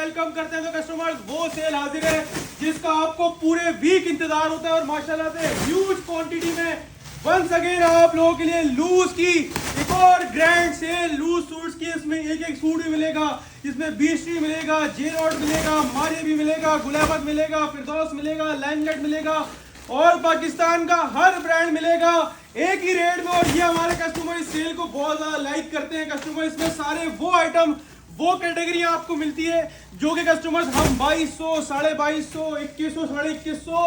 Welcome करते हैं तो कस्टमर्स वो सेल हाजिर है जिसका आपको पूरे वीक इंतजार होता है और माशाल्लाह से ह्यूज क्वांटिटी में वंस अगेन आप लोगों के लिए लूज की एक और ग्रैंड सेल लूज सूट्स की। इसमें एक एक सूट भी मिलेगा, इसमें बीस्ट्री मिलेगा, जेरॉड मिलेगा, मारिया भी मिलेगा, गुलाबत मिलेगा, फिरदौस मिलेगा, लैंडलेट मिलेगा और पाकिस्तान का हर ब्रांड मिलेगा एक ही रेट में। और ये हमारे कस्टमर इस सेल को बहुत ज्यादा लाइक करते हैं। कस्टमर इसमें सारे वो आइटम वो कैटेगरी आपको मिलती है जो कि कस्टमर्स हम 2200, 2250, 2100,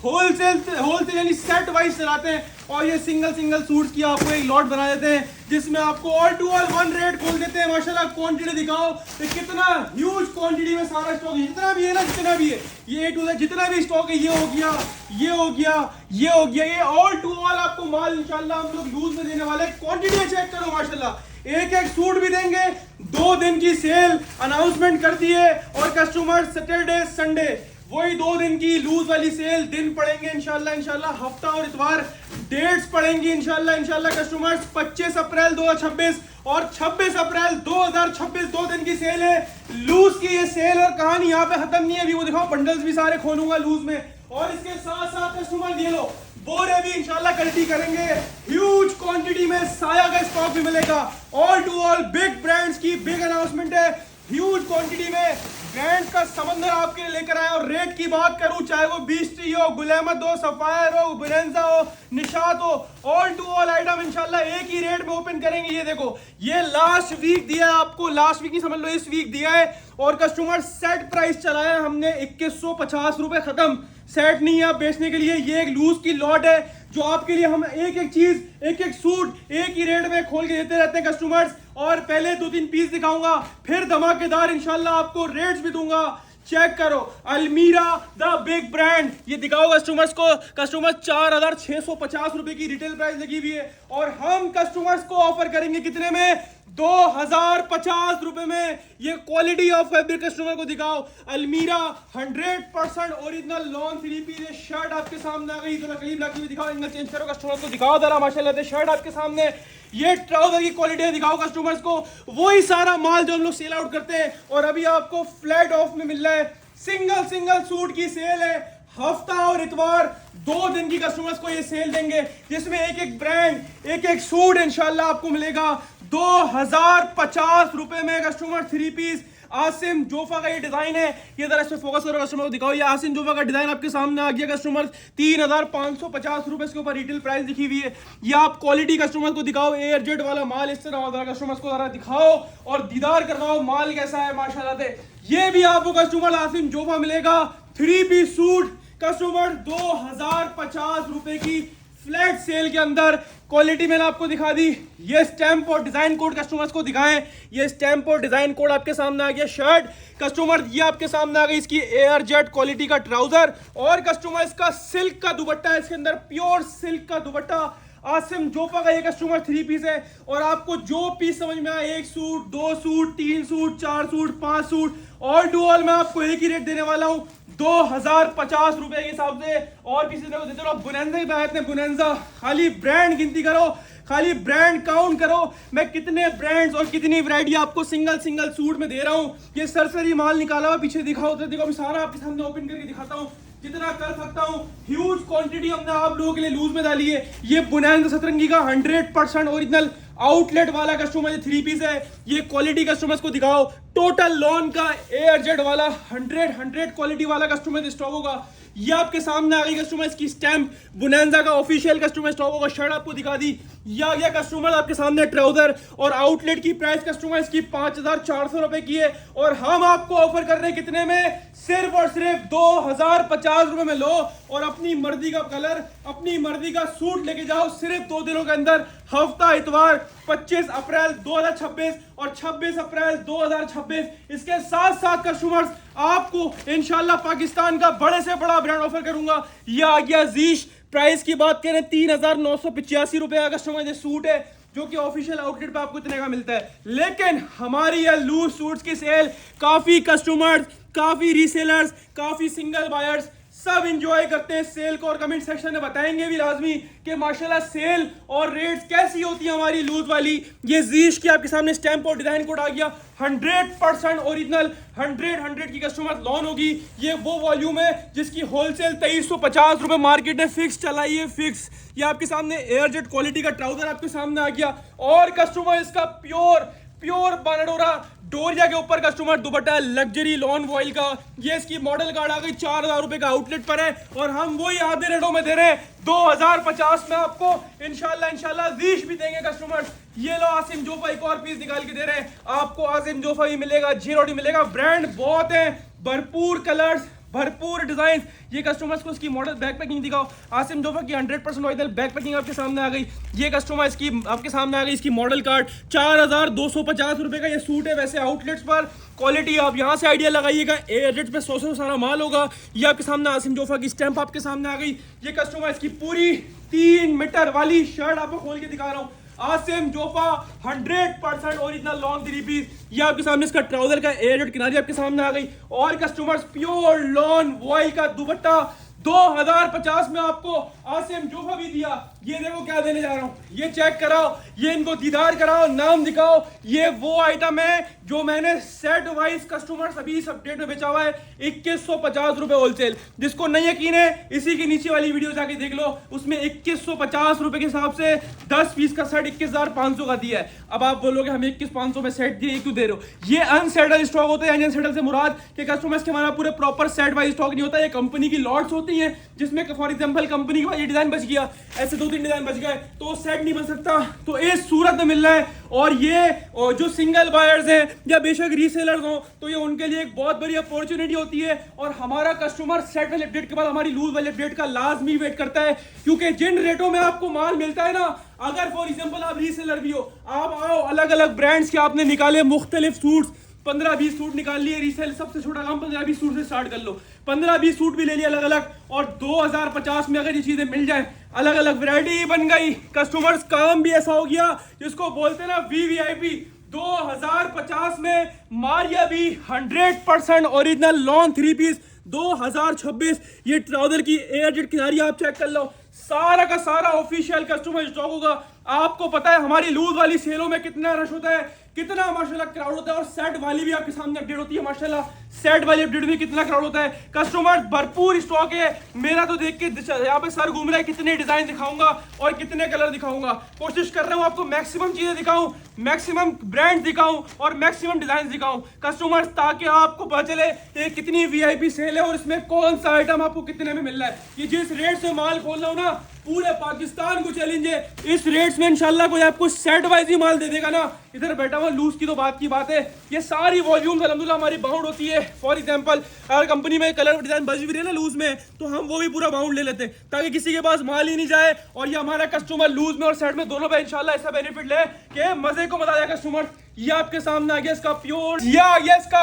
2150 होलसेल यानी सेट वाइज चलाते हैं। और ये सिंगल सूट्स की आपको एक लॉट बना देते हैं जिसमें आपको all to all one rate खोल देते हैं। माशाल्लाह क्वांटिटी दिखाओ तो कितना ह्यूज क्वांटिटी में सारा स्टॉक है, जितना भी है ना, जितना भी है ये टू जितना भी स्टॉक है, ये हो गया, ये हो गया, ये हो गया, ये ऑल टू ऑल आपको माल इंशाल्लाह हम लोग लूज में देने वाले। क्वांटिटी चेक करो माशाल्लाह, एक एक सूट भी देंगे। 2 दिन की सेल अनाउंसमेंट कर दी है और कस्टमर सैटरडे संडे वही 2 दिन की लूज वाली सेल दिन पड़ेंगे इंशाल्लाह। हफ्ता और इतवार डेट्स पड़ेंगी इंशाल्लाह कस्टमर्स। 25 अप्रैल 2026 और 26 अप्रैल 2026 2 दिन की सेल है लूज की। ये सेल और कहानी यहाँ पे खत्म नहीं है, अभी वो दिखाओ बंडल्स भी सारे खोलूंगा लूज में। और इसके साथ साथ कस्टमर ये लो बोरे भी इंशाल्लाह कल्टी करेंगे। ह्यूज क्वांटिटी में साया का स्टॉक भी मिलेगा। All to all big brands की बिग अनाउंसमेंट है। ह्यूज क्वांटिटी में ब्रांड्स का समंदर आपके लिए लेकर आया। और रेट की बात करूं, चाहे वो बीस्ट्री हो, गुलामत हो, सफायर हो, बुरेंजा हो, निशात हो, ऑल टू ऑल आइटम इंशाल्लाह एक ही रेट में ओपन करेंगे। ये देखो, ये लास्ट वीक दिया है आपको, लास्ट वीक नहीं समझ लो, इस वीक दिया है। और कस्टमर सेट प्राइस चलाया हमने 2150 रुपए, खत्म। सेट नहीं है आप बेचने के लिए, ये एक लूज की लॉट है जो आपके लिए हम एक एक चीज, एक एक सूट एक ही रेट में खोल के देते रहते हैं कस्टमर्स। और पहले 2-3 पीस दिखाऊंगा, फिर धमाकेदार इंशाल्लाह आपको रेट्स भी दूंगा। चेक करो, अलमीरा द बिग ब्रांड, ये दिखाओ कस्टमर्स को। कस्टमर्स 4650 रुपए की रिटेल प्राइस लगी हुई है और हम कस्टमर्स को ऑफर करेंगे कितने में? 2050 रुपए में। ये क्वालिटी ऑफ फैब्रिक कस्टमर को दिखाओ। अलमीरा 100% ओरिजिनल लॉन 3 पीस शर्ट आपके सामने आ गई। थोड़ा करीब लाके भी दिखाओ, एंगल चेंज करो, कस्टमर को दिखाओ जरा। माशाल्लाह से शर्ट आपके सामने, ये ट्राउजर की क्वालिटी दिखाओ कस्टमर्स को। वही सारा माल जो हम लोग सेल आउट करते हैं और अभी आपको फ्लैट ऑफ में मिल रहा है। सिंगल सूट की सेल है, हफ्ता और इतवार 2 दिन की कस्टमर्स को ये सेल देंगे जिसमें एक एक ब्रांड, एक एक सूट इंशाल्लाह आपको मिलेगा 2050 रुपए में। कस्टमर 3 पीस आसिम जोफा का ये डिजाइन है, ये जरा इस पे फोकस करो कस्टमर को दिखाओ। ये आसिम जोफा का डिजाइन आपके सामने आ गया कस्टमर। 3550 रुपए इसके ऊपर रिटेल प्राइस लिखी हुई है। ये आप क्वालिटी कस्टमर को दिखाओ, एयर जेट वाला माल इस तरह होता है, कस्टमर को जरा दिखाओ और दीदार करवाओ माल कैसा है माशाल्लाह से। ये भी आपको कस्टमर आसिम जोफा मिलेगा 3 पीस सूट कस्टमर 2050 रुपए की फ्लैट सेल के अंदर। क्वालिटी मैंने आपको दिखा दी। ये स्टैम्प और डिजाइन कोड कस्टमर्स को दिखाएं। ये स्टैम्प और डिजाइन कोड आपके सामने आ गया। शर्ट कस्टमर ये आपके सामने आ गई, इसकी एयर जेट क्वालिटी का ट्राउजर और कस्टमर इसका सिल्क का दुपट्टा है, इसके अंदर प्योर सिल्क का दुपट्टा। आसिम जोफा का ये कस्टमर 3 पीस है और आपको जो पीस समझ में आए, 1 suit, 2 suit, 3 suit, 4 suit, 5 suit, all to all मैं आपको एक ही रेट देने वाला हूं 2050 रुपए के हिसाब से। और किसी तरह देते रहो। बुनेंजा ही पाए, बुनेंजा खाली ब्रांड गिनती करो, खाली ब्रांड काउंट करो, मैं कितने ब्रांड्स और कितनी वैरायटी आपको सिंगल सूट में दे रहा हूं। ये सरसरी माल निकाला हुआ पीछे दिखाओ तो देखो, सारा आपके सामने ओपन करके दिखाता हूं जितना कर सकता हूं। ह्यूज क्वांटिटी हमने आप लोगों के लिए लूज में डाली है। ये बुनेंजा सतरंगी का 100% ओरिजिनल आउटलेट वाला कस्टमर, ये 3 पीस है। ये क्वालिटी कस्टमर्स को दिखाओ। टोटल लॉन का एयर जेट वाला 100 क्वालिटी वाला कस्टमर स्टॉक होगा। ये आपके सामने आ गई कस्टमर, इसकी स्टैम्प बुनेंजा का ऑफिशियल कस्टमर स्टॉक होगा। शर्ट आपको दिखा दी। ये आ गया कस्टमर आपके सामने ट्राउजर और आउटलेट की प्राइस कस्टमर इसकी 5400 रुपए की है और हम आपको ऑफर कर रहे हैं कितने में? सिर्फ और सिर्फ 2050 रुपए में लो और अपनी मर्जी का कलर, अपनी मर्जी का सूट लेके जाओ सिर्फ 2 दिनों के अंदर। हफ्ता इतवार 25 अप्रैल 2026 और 26 अप्रैल 2026। इसके साथ साथ कस्टमर्स आपको इंशाल्लाह पाकिस्तान का बड़े से बड़ा ब्रांड ऑफर करूंगा। यह आ गया जीश। प्राइस की बात करें 3985 रुपए का कस्टमर ये सूट है जो कि ऑफिशियल आउटलेट पे आपको इतने का मिलता है। लेकिन हमारी यह लूज सूट्स की सेल काफी कस्टमर्स, काफी रीसेलर्स, काफी सिंगल बायर्स सब इंजॉय करते हैं सेल को और कमेंट सेक्शन में बताएंगे भी लाजमी कि माशाल्लाह सेल और रेट्स कैसी होती है हमारी लूज वाली। ये जीश की आपके सामने स्टैंप और डिजाइन कोड आ गया, 100% ओरिजिनल, 100 की कस्टमर लॉन होगी। ये वो वॉल्यूम है जिसकी होलसेल 2350 रुपए मार्केट में फिक्स चलाई है, फिक्स। ये आपके सामने एयरजेट क्वालिटी का ट्राउजर आपके सामने आ गया और कस्टमर इसका प्योर बानाडोरा डोरिया के ऊपर कस्टमर दुपट्टा लग्जरी लॉन वॉइल का। ये इसकी मॉडल कार्ड आ गई 4000 रुपए का आउटलेट पर है और हम वही आधे रेटों में दे रहे हैं 2050 में आपको इंशाल्लाह जीश भी देंगे कस्टमर्स। ये लो आसिम जोफा एक और पीस निकाल के दे रहे हैं आपको, आसिम जोफा भी मिलेगा, जीरोडी मिलेगा। ब्रांड बहुत है, भरपूर कलर्स, भरपूर डिजाइन। ये कस्टमर्स को इसकी मॉडल बैक पैकिंग दिखाओ, आसिम जोफा की 100% ओरिजिनल बैक पैकिंग आपके सामने आ गई। ये कस्टमर इसकी आपके सामने आ गई, इसकी मॉडल कार्ड 4250 रुपए का ये सूट है। वैसे आउटलेट्स पर क्वालिटी आप यहाँ से आइडिया लगाइएगा, एयरजेट पे 100 सारा माल होगा। ये आपके सामने आसिम जोफा की स्टैंप आपके सामने आ गई। ये कस्टमर इसकी पूरी 3 मीटर वाली शर्ट आपको खोल के दिखा रहा हूँ, Asim Jofa 100% original lawn 3 piece. ये आपके सामने इसका ट्राउजर का एयरजेट किनारी आपके सामने आ गई और कस्टमर्स प्योर लॉन वॉइल का दुपट्टा 2050 में आपको आसिम जोफा भी दिया। ये देखो क्या देने जा रहा हूँ, ये चेक कराओ, ये इनको दीदार कराओ, नाम दिखाओ। ये वो आइटम है जो मैंने सेट वाइज कस्टमर्स अभी इस अपडेट में बेचा हुआ है 2150 रुपए होलसेल। जिसको नहीं यकीन है इसी की नीचे वाली वीडियो जाके देख लो, उसमें 2150 रुपए के हिसाब से 10 पीस का सेट 21,500 का दिया है। अब आप बोलोगे हम 21,500 में सेट दिए क्यों दे रहे हो? ये अनसेटल स्टॉक होता है। अनसेटल से मुराद के कस्टमर्स के हमारा पूरे प्रॉपर सेट वाइज स्टॉक नहीं होता, ये कंपनी की लॉट्स होती है जिसमें फॉर एग्जांपल कंपनी के पास ये डिजाइन बच गया, ऐसे 2-3 डिजाइन बच गए तो सेट नहीं बन सकता, तो इस सूरत में मिल रहा है। और ये जो सिंगल बायर्स हैं या बेशक रीसेलर्स हो तो ये उनके लिए एक बहुत बड़ी अपॉर्चुनिटी होती है। और हमारा कस्टमर सेट वाले अपडेट के बाद हमारी लूज वाले अपडेट का लाजमी वेट करता है, क्योंकि जिन रेटों में आपको माल मिलता है ना, अगर फॉर एग्जांपल आप रीसेलर भी हो, आप आओ अलग अलग ब्रांड्स के आपने निकाले मुख्तलिफ सूट्स, 15-20 सूट निकाल लिए रीसेल, सबसे छोटा काम 15-20 सूट से स्टार्ट कर लो, 15-20 सूट भी ले लिए अलग अलग और 2050 में अगर ये चीजें मिल जाए, अलग अलग वैरायटी बन गई। कस्टमर्स काम भी ऐसा हो गया जिसको बोलते हैं ना VVIP। 2050 में मारिया भी 100% ओरिजिनल लॉन्ग 3 पीस 2026। ये ट्राउजर की एयरजेट किनारी आप चेक कर लो, सारा का सारा ऑफिशियल कस्टमर स्टॉक होगा। आपको पता है हमारी लूज वाली सेलों में कितना रश होता है, कितना माशाल्लाह क्राउड होता है, और सेट वाली भी आपके सामने अपडेट होती है माशाल्लाह, सेट वाली अपडेट में कितना क्राउड होता है। कस्टमर भरपूर स्टॉक है। मेरा तो देख के यहाँ पे सर घूम रहा है, कितने डिजाइन दिखाऊंगा और कितने कलर दिखाऊंगा। कोशिश कर रहा हूँ आपको मैक्सिमम चीजें दिखाऊं, मैक्सिमम ब्रांड दिखाऊं और मैक्सिमम डिजाइन दिखाऊं कस्टमर्स, ताकि आपको पता चले ये कितनी VIP सेल है और इसमें कौन सा आइटम आपको कितने में मिल रहा है। ये जिस रेट से माल खोल रहा हूँ ना, पूरे पाकिस्तान को चैलेंज है, इस रेट्स में इंशाल्लाह कोई आपको सेट वाइज ही माल दे देगा ना। इधर बैठा हुआ लूज की तो बात की बात है, ये सारी वॉल्यूम्स अल्हम्दुलिल्लाह हमारी बाउंड होती है। फॉर एग्जांपल अगर कंपनी में कलर डिजाइन बच भी रही है ना लूज में, तो हम वो भी पूरा बाउंड ले लेते हैं ताकि किसी के पास माल ही नहीं जाए। और ये हमारा कस्टमर लूज में और सेट में दोनों पे इंशाल्लाह ऐसा बेनिफिट ले कि मजे को मजा आएगा कस्टमर। ये आपके सामने आ गया इसका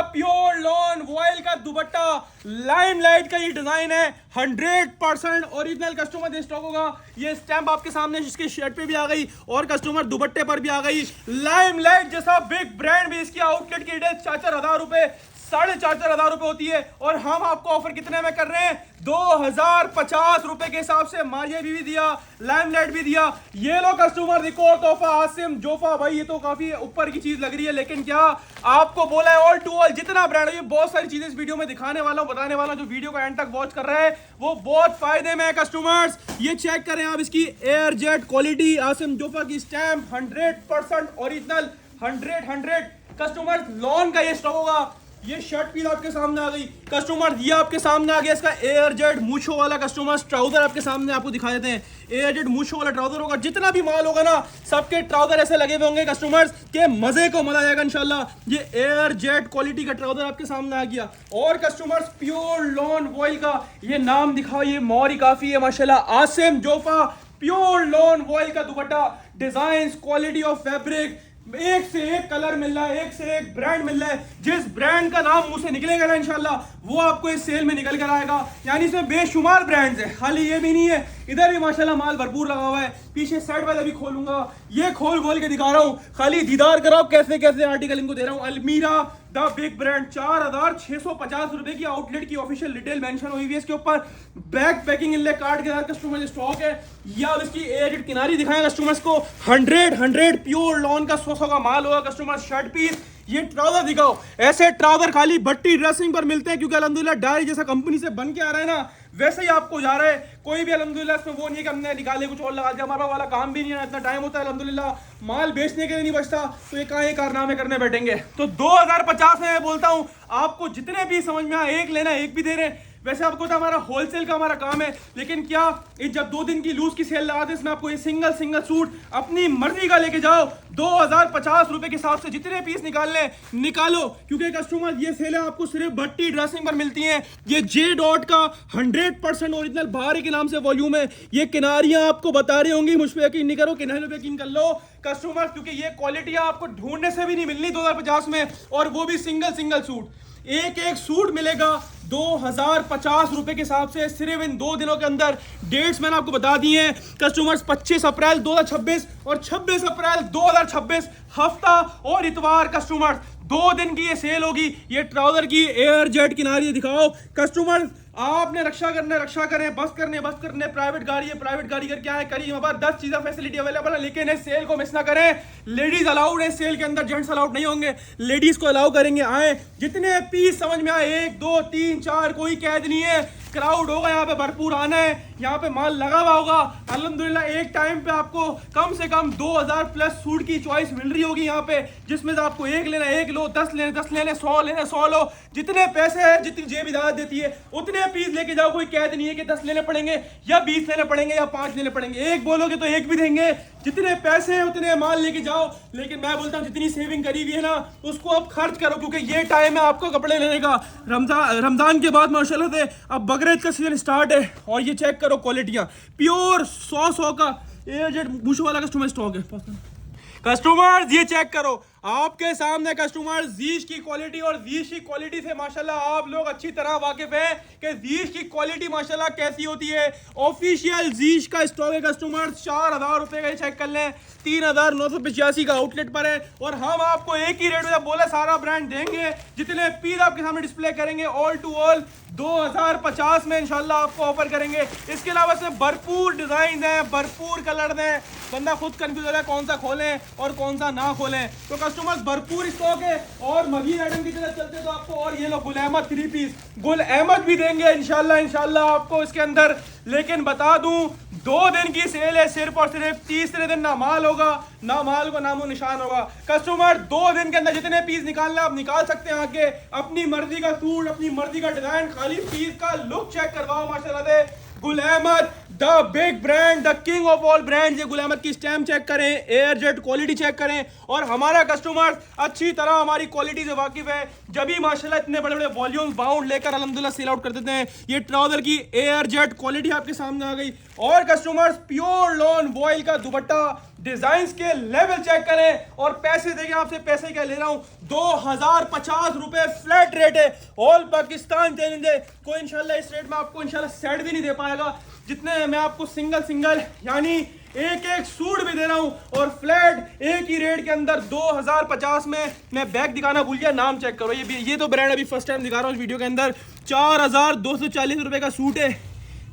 प्योर लॉन वॉइल का दुपट्टा, लाइमलाइट का ये डिजाइन है, 100% ओरिजिनल कस्टमर स्टॉक होगा। ये स्टैंप आपके सामने इसके शर्ट पे भी आ गई और कस्टमर दुपट्टे पर भी आ गई। लाइमलाइट जैसा बिग ब्रांड भी इसकी आउटलेट की डिटेल 4,000 रुपए, 4,500 रुपए होती है और हम आपको ऑफर कितने में कर रहे हैं? 2050 रुपए के हिसाब से। मारिया भी दिया, लाइमलाइट भी दिया। ये लो कस्टमर देखो तोहफा आसिम जोफा, भाई ये तो काफी ऊपर की चीज लग रही है, लेकिन क्या आपको बोला है ऑल टू ऑल जितना ब्रांड है, ये बहुत सारी चीजें इस वीडियो में दिखाने वाला हूं, बताने वाला हूं। जो वीडियो को एंड तक वॉच कर रहे हैं वो बहुत फायदे में है कस्टमर्स। ये चेक करें आप, इसकी एयरजेट क्वालिटी, आसिम जोफा की स्टैंप, 100% ओरिजिनल, 100 कस्टमर्स लॉन का ये स्टॉक होगा। ये शर्ट पीस आपके सामने आ गई कस्टमर, ये आपके सामने आ गया इसका एयरजेट मूछो वाला कस्टमर ट्राउजर आपके सामने आपको दिखा देते हैं। एयरजेट मूछो वाला ट्राउजर होगा, जितना भी माल होगा ना सबके ट्राउजर ऐसे लगे हुए होंगे कस्टमर्स के मजे को मजा आएगा इंशाल्लाह। ये एयरजेट क्वालिटी का ट्राउजर आपके सामने आ गया और कस्टमर्स प्योर लॉन वॉइल का ये नाम दिखाओ, ये मोरी काफी है माशाल्लाह, Asim Jofa pure lawn voile का dupatta, design, quality of fabric, एक से एक कलर मिल रहा है, एक से एक ब्रांड मिल रहा है। जिस ब्रांड का नाम मुंह से निकलेगा ना इंशाल्लाह वो आपको इस सेल में निकल कर आएगा। यानी इसमें बेशुमार ब्रांड्स है, खाली ये भी नहीं है, इधर भी माशाल्लाह माल भरपूर लगा हुआ है। पीछे साइड वाला भी खोलूंगा, ये खोल के दिखा रहा हूँ, खाली दीदार कराओ कैसे कैसे आर्टिकल इनको दे रहा हूँ। अलमीरा द बिग ब्रांड 4650 रुपए की आउटलेट की ऑफिशियल डिटेल मेंशन हुई हुई है इसके ऊपर। बैक पैकिंग इनले कार्ड के साथ कस्टमर स्टॉक है। या अब इसकी एजेड किनारी दिखाएं कस्टमर्स को, 100 प्योर लॉन का 100 का माल होगा कस्टमर। शर्ट पीस, ये ट्राउजर दिखाओ, ऐसे ट्राउजर खाली भट्टी ड्रेसिंग पर मिलते हैं क्योंकि अल्हम्दुलिल्लाह डायरी जैसा कंपनी से बन के आ रहा है ना, वैसे ही आपको जा रहा है। कोई भी अल्हम्दुलिल्लाह इसमें वो नहीं कि हमने निकाले कुछ और लगा दिया, हमारा वाला काम भी नहीं है, इतना टाइम होता है अल्हम्दुलिल्लाह, माल बेचने के लिए नहीं बचता, तो ये कहाँ कारनामे करने बैठेंगे। तो 2050 में मैं बोलता हूँ आपको जितने भी समझ में आए, एक लेना एक भी दे रहे हैं। वैसे आपको तो हमारा होलसेल का हमारा काम है, लेकिन क्या ये जब 2 दिन की लूज की सेल लगाते हैं इसमें आपको ये सिंगल सूट अपनी मर्जी का लेके जाओ। 2050 रुपए के हिसाब से जितने पीस निकालने निकालो, क्योंकि कस्टमर ये सेलें आपको सिर्फ भट्टी ड्रेसिंग पर मिलती हैं। ये जे डॉट का 100% ओरिजिनल बाहरी के नाम से वॉल्यूम है। ये किनारियां आपको बता रही होंगी, मुझ पर यकीन नहीं करो, किनारियों पे यकीन कर लो कस्टमर, क्योंकि ये क्वालिटियां आपको ढूंढने से भी नहीं मिलनी 2050 में, और वो भी सिंगल सूट। एक सूट मिलेगा 2050 रुपए के हिसाब से सिर्फ इन 2 दिनों के अंदर। डेट्स मैंने आपको बता दी हैं कस्टमर्स, 25 अप्रैल 2026 और 26 अप्रैल 2026, हफ्ता और इतवार कस्टमर्स, 2 दिन की ये सेल होगी। ये ट्राउजर की एयर जेट किनारी दिखाओ कस्टमर, आपने रक्षा करें, बस करने, प्राइवेट गाड़ी करके आए करिए, हमारे 10 चीज़ें फैसिलिटी अवेलेबल है, लेकिन इस सेल को मिस ना करें। लेडीज अलाउड है सेल के अंदर, जेंट्स अलाउड नहीं होंगे, लेडीज को अलाउ करेंगे, आए जितने पीस समझ में आए, 1 2 3 4, कोई कैद नहीं है। क्राउड होगा यहाँ पे, भरपूर आना है, यहाँ पे माल लगा हुआ होगा अल्हम्दुलिल्लाह। एक टाइम पे आपको कम से कम 2000 प्लस सूट की चॉइस मिल रही होगी यहाँ पे, जिसमें से आपको 1 लेना 1 लो, 10 लेने 10 लेने, 100 लेने 100 लो, जितने पैसे हैं, जितनी जेब इजाजत देती है उतने पीस लेके जाओ। कोई कैद नहीं है कि 10 लेने पड़ेंगे या 20 लेने पड़ेंगे या 5 लेने पड़ेंगे, एक बोलोगे तो एक भी देंगे, जितने पैसे हैं उतने माल लेके जाओ। लेकिन मैं बोलता हूँ जितनी सेविंग करी हुई है ना उसको आप खर्च करो, क्योंकि ये टाइम है आपको कपड़े लेने का। रमजान के बाद माशाल्लाह से अब बकरीद का सीजन स्टार्ट है, और ये चेक करो क्वालिटियाँ, प्योर 100 का एजेड बूशो वाला कस्टमर स्टॉक है। कस्टमर्स ये चेक करो आपके सामने कस्टमर, जीश की क्वालिटी, और जीश की क्वालिटी से माशाल्लाह आप लोग अच्छी तरह वाकिफ है कि जीश की क्वालिटी माशाल्लाह कैसी होती है। ऑफिशियल जीश का स्टॉक है कस्टमर, 4000 रुपए का चेक कर लें, 3985 का आउटलेट पर है, और हम आपको एक ही रेट में बोला सारा ब्रांड देंगे, जितने पीस आपके सामने डिस्प्ले करेंगे ऑल टू ऑल 2050 में इंशाल्लाह आपको ऑफर करेंगे। इसके अलावा से भरपूर डिजाइन हैं, भरपूर कलर हैं, बंदा खुद कंफ्यूज हो रहा है कौन सा खोलें और कौन सा ना खोलें। तो कस्टमर्स भरपूर स्टॉक है, और मजीद आइटम की तरफ चलते तो आपको और ये लो गुल अहमद 3 पीस, गुल अहमद भी देंगे इंशाल्लाह आपको इसके अंदर। लेकिन बता दूं 2 दिन की सेल है सिर्फ और सिर्फ, तीसरे दिन ना माल होगा, ना माल को नामो निशान होगा। कस्टमर 2 दिन के अंदर जितने पीस निकालना आप निकाल सकते हैं आके, अपनी मर्जी का सूट, अपनी मर्जी का डिजाइन, खाली पीस का लुक चेक करवाओ माशाल्लाह से। Gul Ahmed the big brand, the king of all brand, ये गुल अहमद की स्टैम्प चेक करें, एयर जेट क्वालिटी चेक करें, और हमारा कस्टमर अच्छी तरह हमारी क्वालिटी से वाकिफ है, जब भी माशाल्लाह इतने बड़े बड़े वॉल्यूम बाउंड लेकर अल्हम्दुलिल्लाह सेल आउट कर देते हैं। ये ट्राउजर की एयर जेट क्वालिटी आपके सामने आ गई, और कस्टमर्स प्योर लॉन वॉइल का दुपट्टा, डिजाइन के लेवल चेक करें, और पैसे देखें, आपसे पैसे क्या ले रहा हूं, 2050 रुपए फ्लैट रेट है, ऑल पाकिस्तान चैलेंज है। कोई इंशाल्लाह इस रेट में आपको इंशाल्लाह सेट भी नहीं दे पाएगा, जितने मैं आपको सिंगल यानी एक सूट भी दे रहा हूं, और फ्लैट एक ही रेट के अंदर 2050 में। मैं बैग दिखाना भूल गया, नाम चेक करो, ये तो ब्रांड अभी फर्स्ट टाइम दिखा रहा हूं वीडियो के अंदर। 4240 रुपए का सूट है,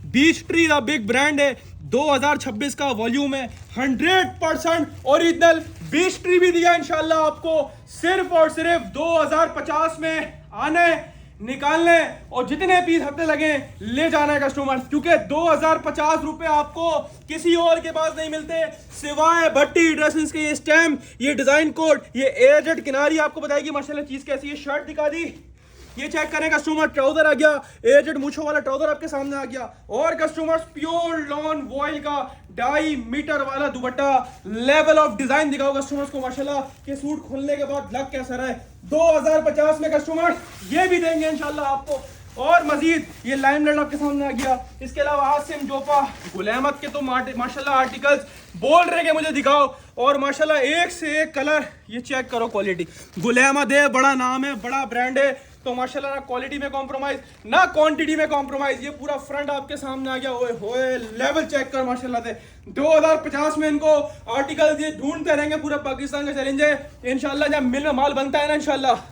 beech tree the big brand है, 2026 का वॉल्यूम है, 100% ओरिजिनल बीच ट्री भी दिया इंशाल्लाह आपको। सिर्फ और सिर्फ 2050 में आने निकालने, और जितने पीस हफ्ते लगे ले जाना है कस्टमर, क्योंकि 2050 रुपए आपको किसी और के पास नहीं मिलते सिवाय भट्टी ड्रेसेस के। ये स्टैम्प, ये डिजाइन कोड, ये एजेड किनारी आपको बताएगी माशाल्लाह चीज कैसी है। शर्ट दिखा दी, ये चेक करें कस्टमर, ट्राउजर आ गया, एजेड मूछों वाला ट्राउजर आपके सामने आ गया, और कस्टमर्स प्योर लॉन वॉइल का 2.5 मीटर वाला दुपट्टा, लेवल ऑफ डिजाइन दिखाओ कस्टमर्स को माशाल्लाह के सूट खोलने के बाद लग कैसा रहा है। 2050 में कस्टमर ये भी देंगे इंशाल्लाह आपको, और मजीद ये लाइमलाइट आपके सामने आ गया। इसके अलावा आसिम जोपा, गुल अहमद के तो माशाल्लाह आर्टिकल्स बोल रहे कि मुझे दिखाओ, और माशाल्लाह एक से एक कलर, ये चेक करो क्वालिटी। गुल अहमद है, बड़ा नाम है, बड़ा ब्रांड है, तो माशाल्लाह ना क्वालिटी में कॉम्प्रोमाइज ना क्वांटिटी में कॉम्प्रोमाइज। ये पूरा फ्रंट आपके सामने आ गया, ओए होए लेवल चेक कर माशाल्लाह से। 2050 में इनको आर्टिकल ये ढूंढते रहेंगे, पूरा पाकिस्तान का चैलेंज है। इंशाल्लाह जब मिल में माल बनता है ना इंशाल्लाह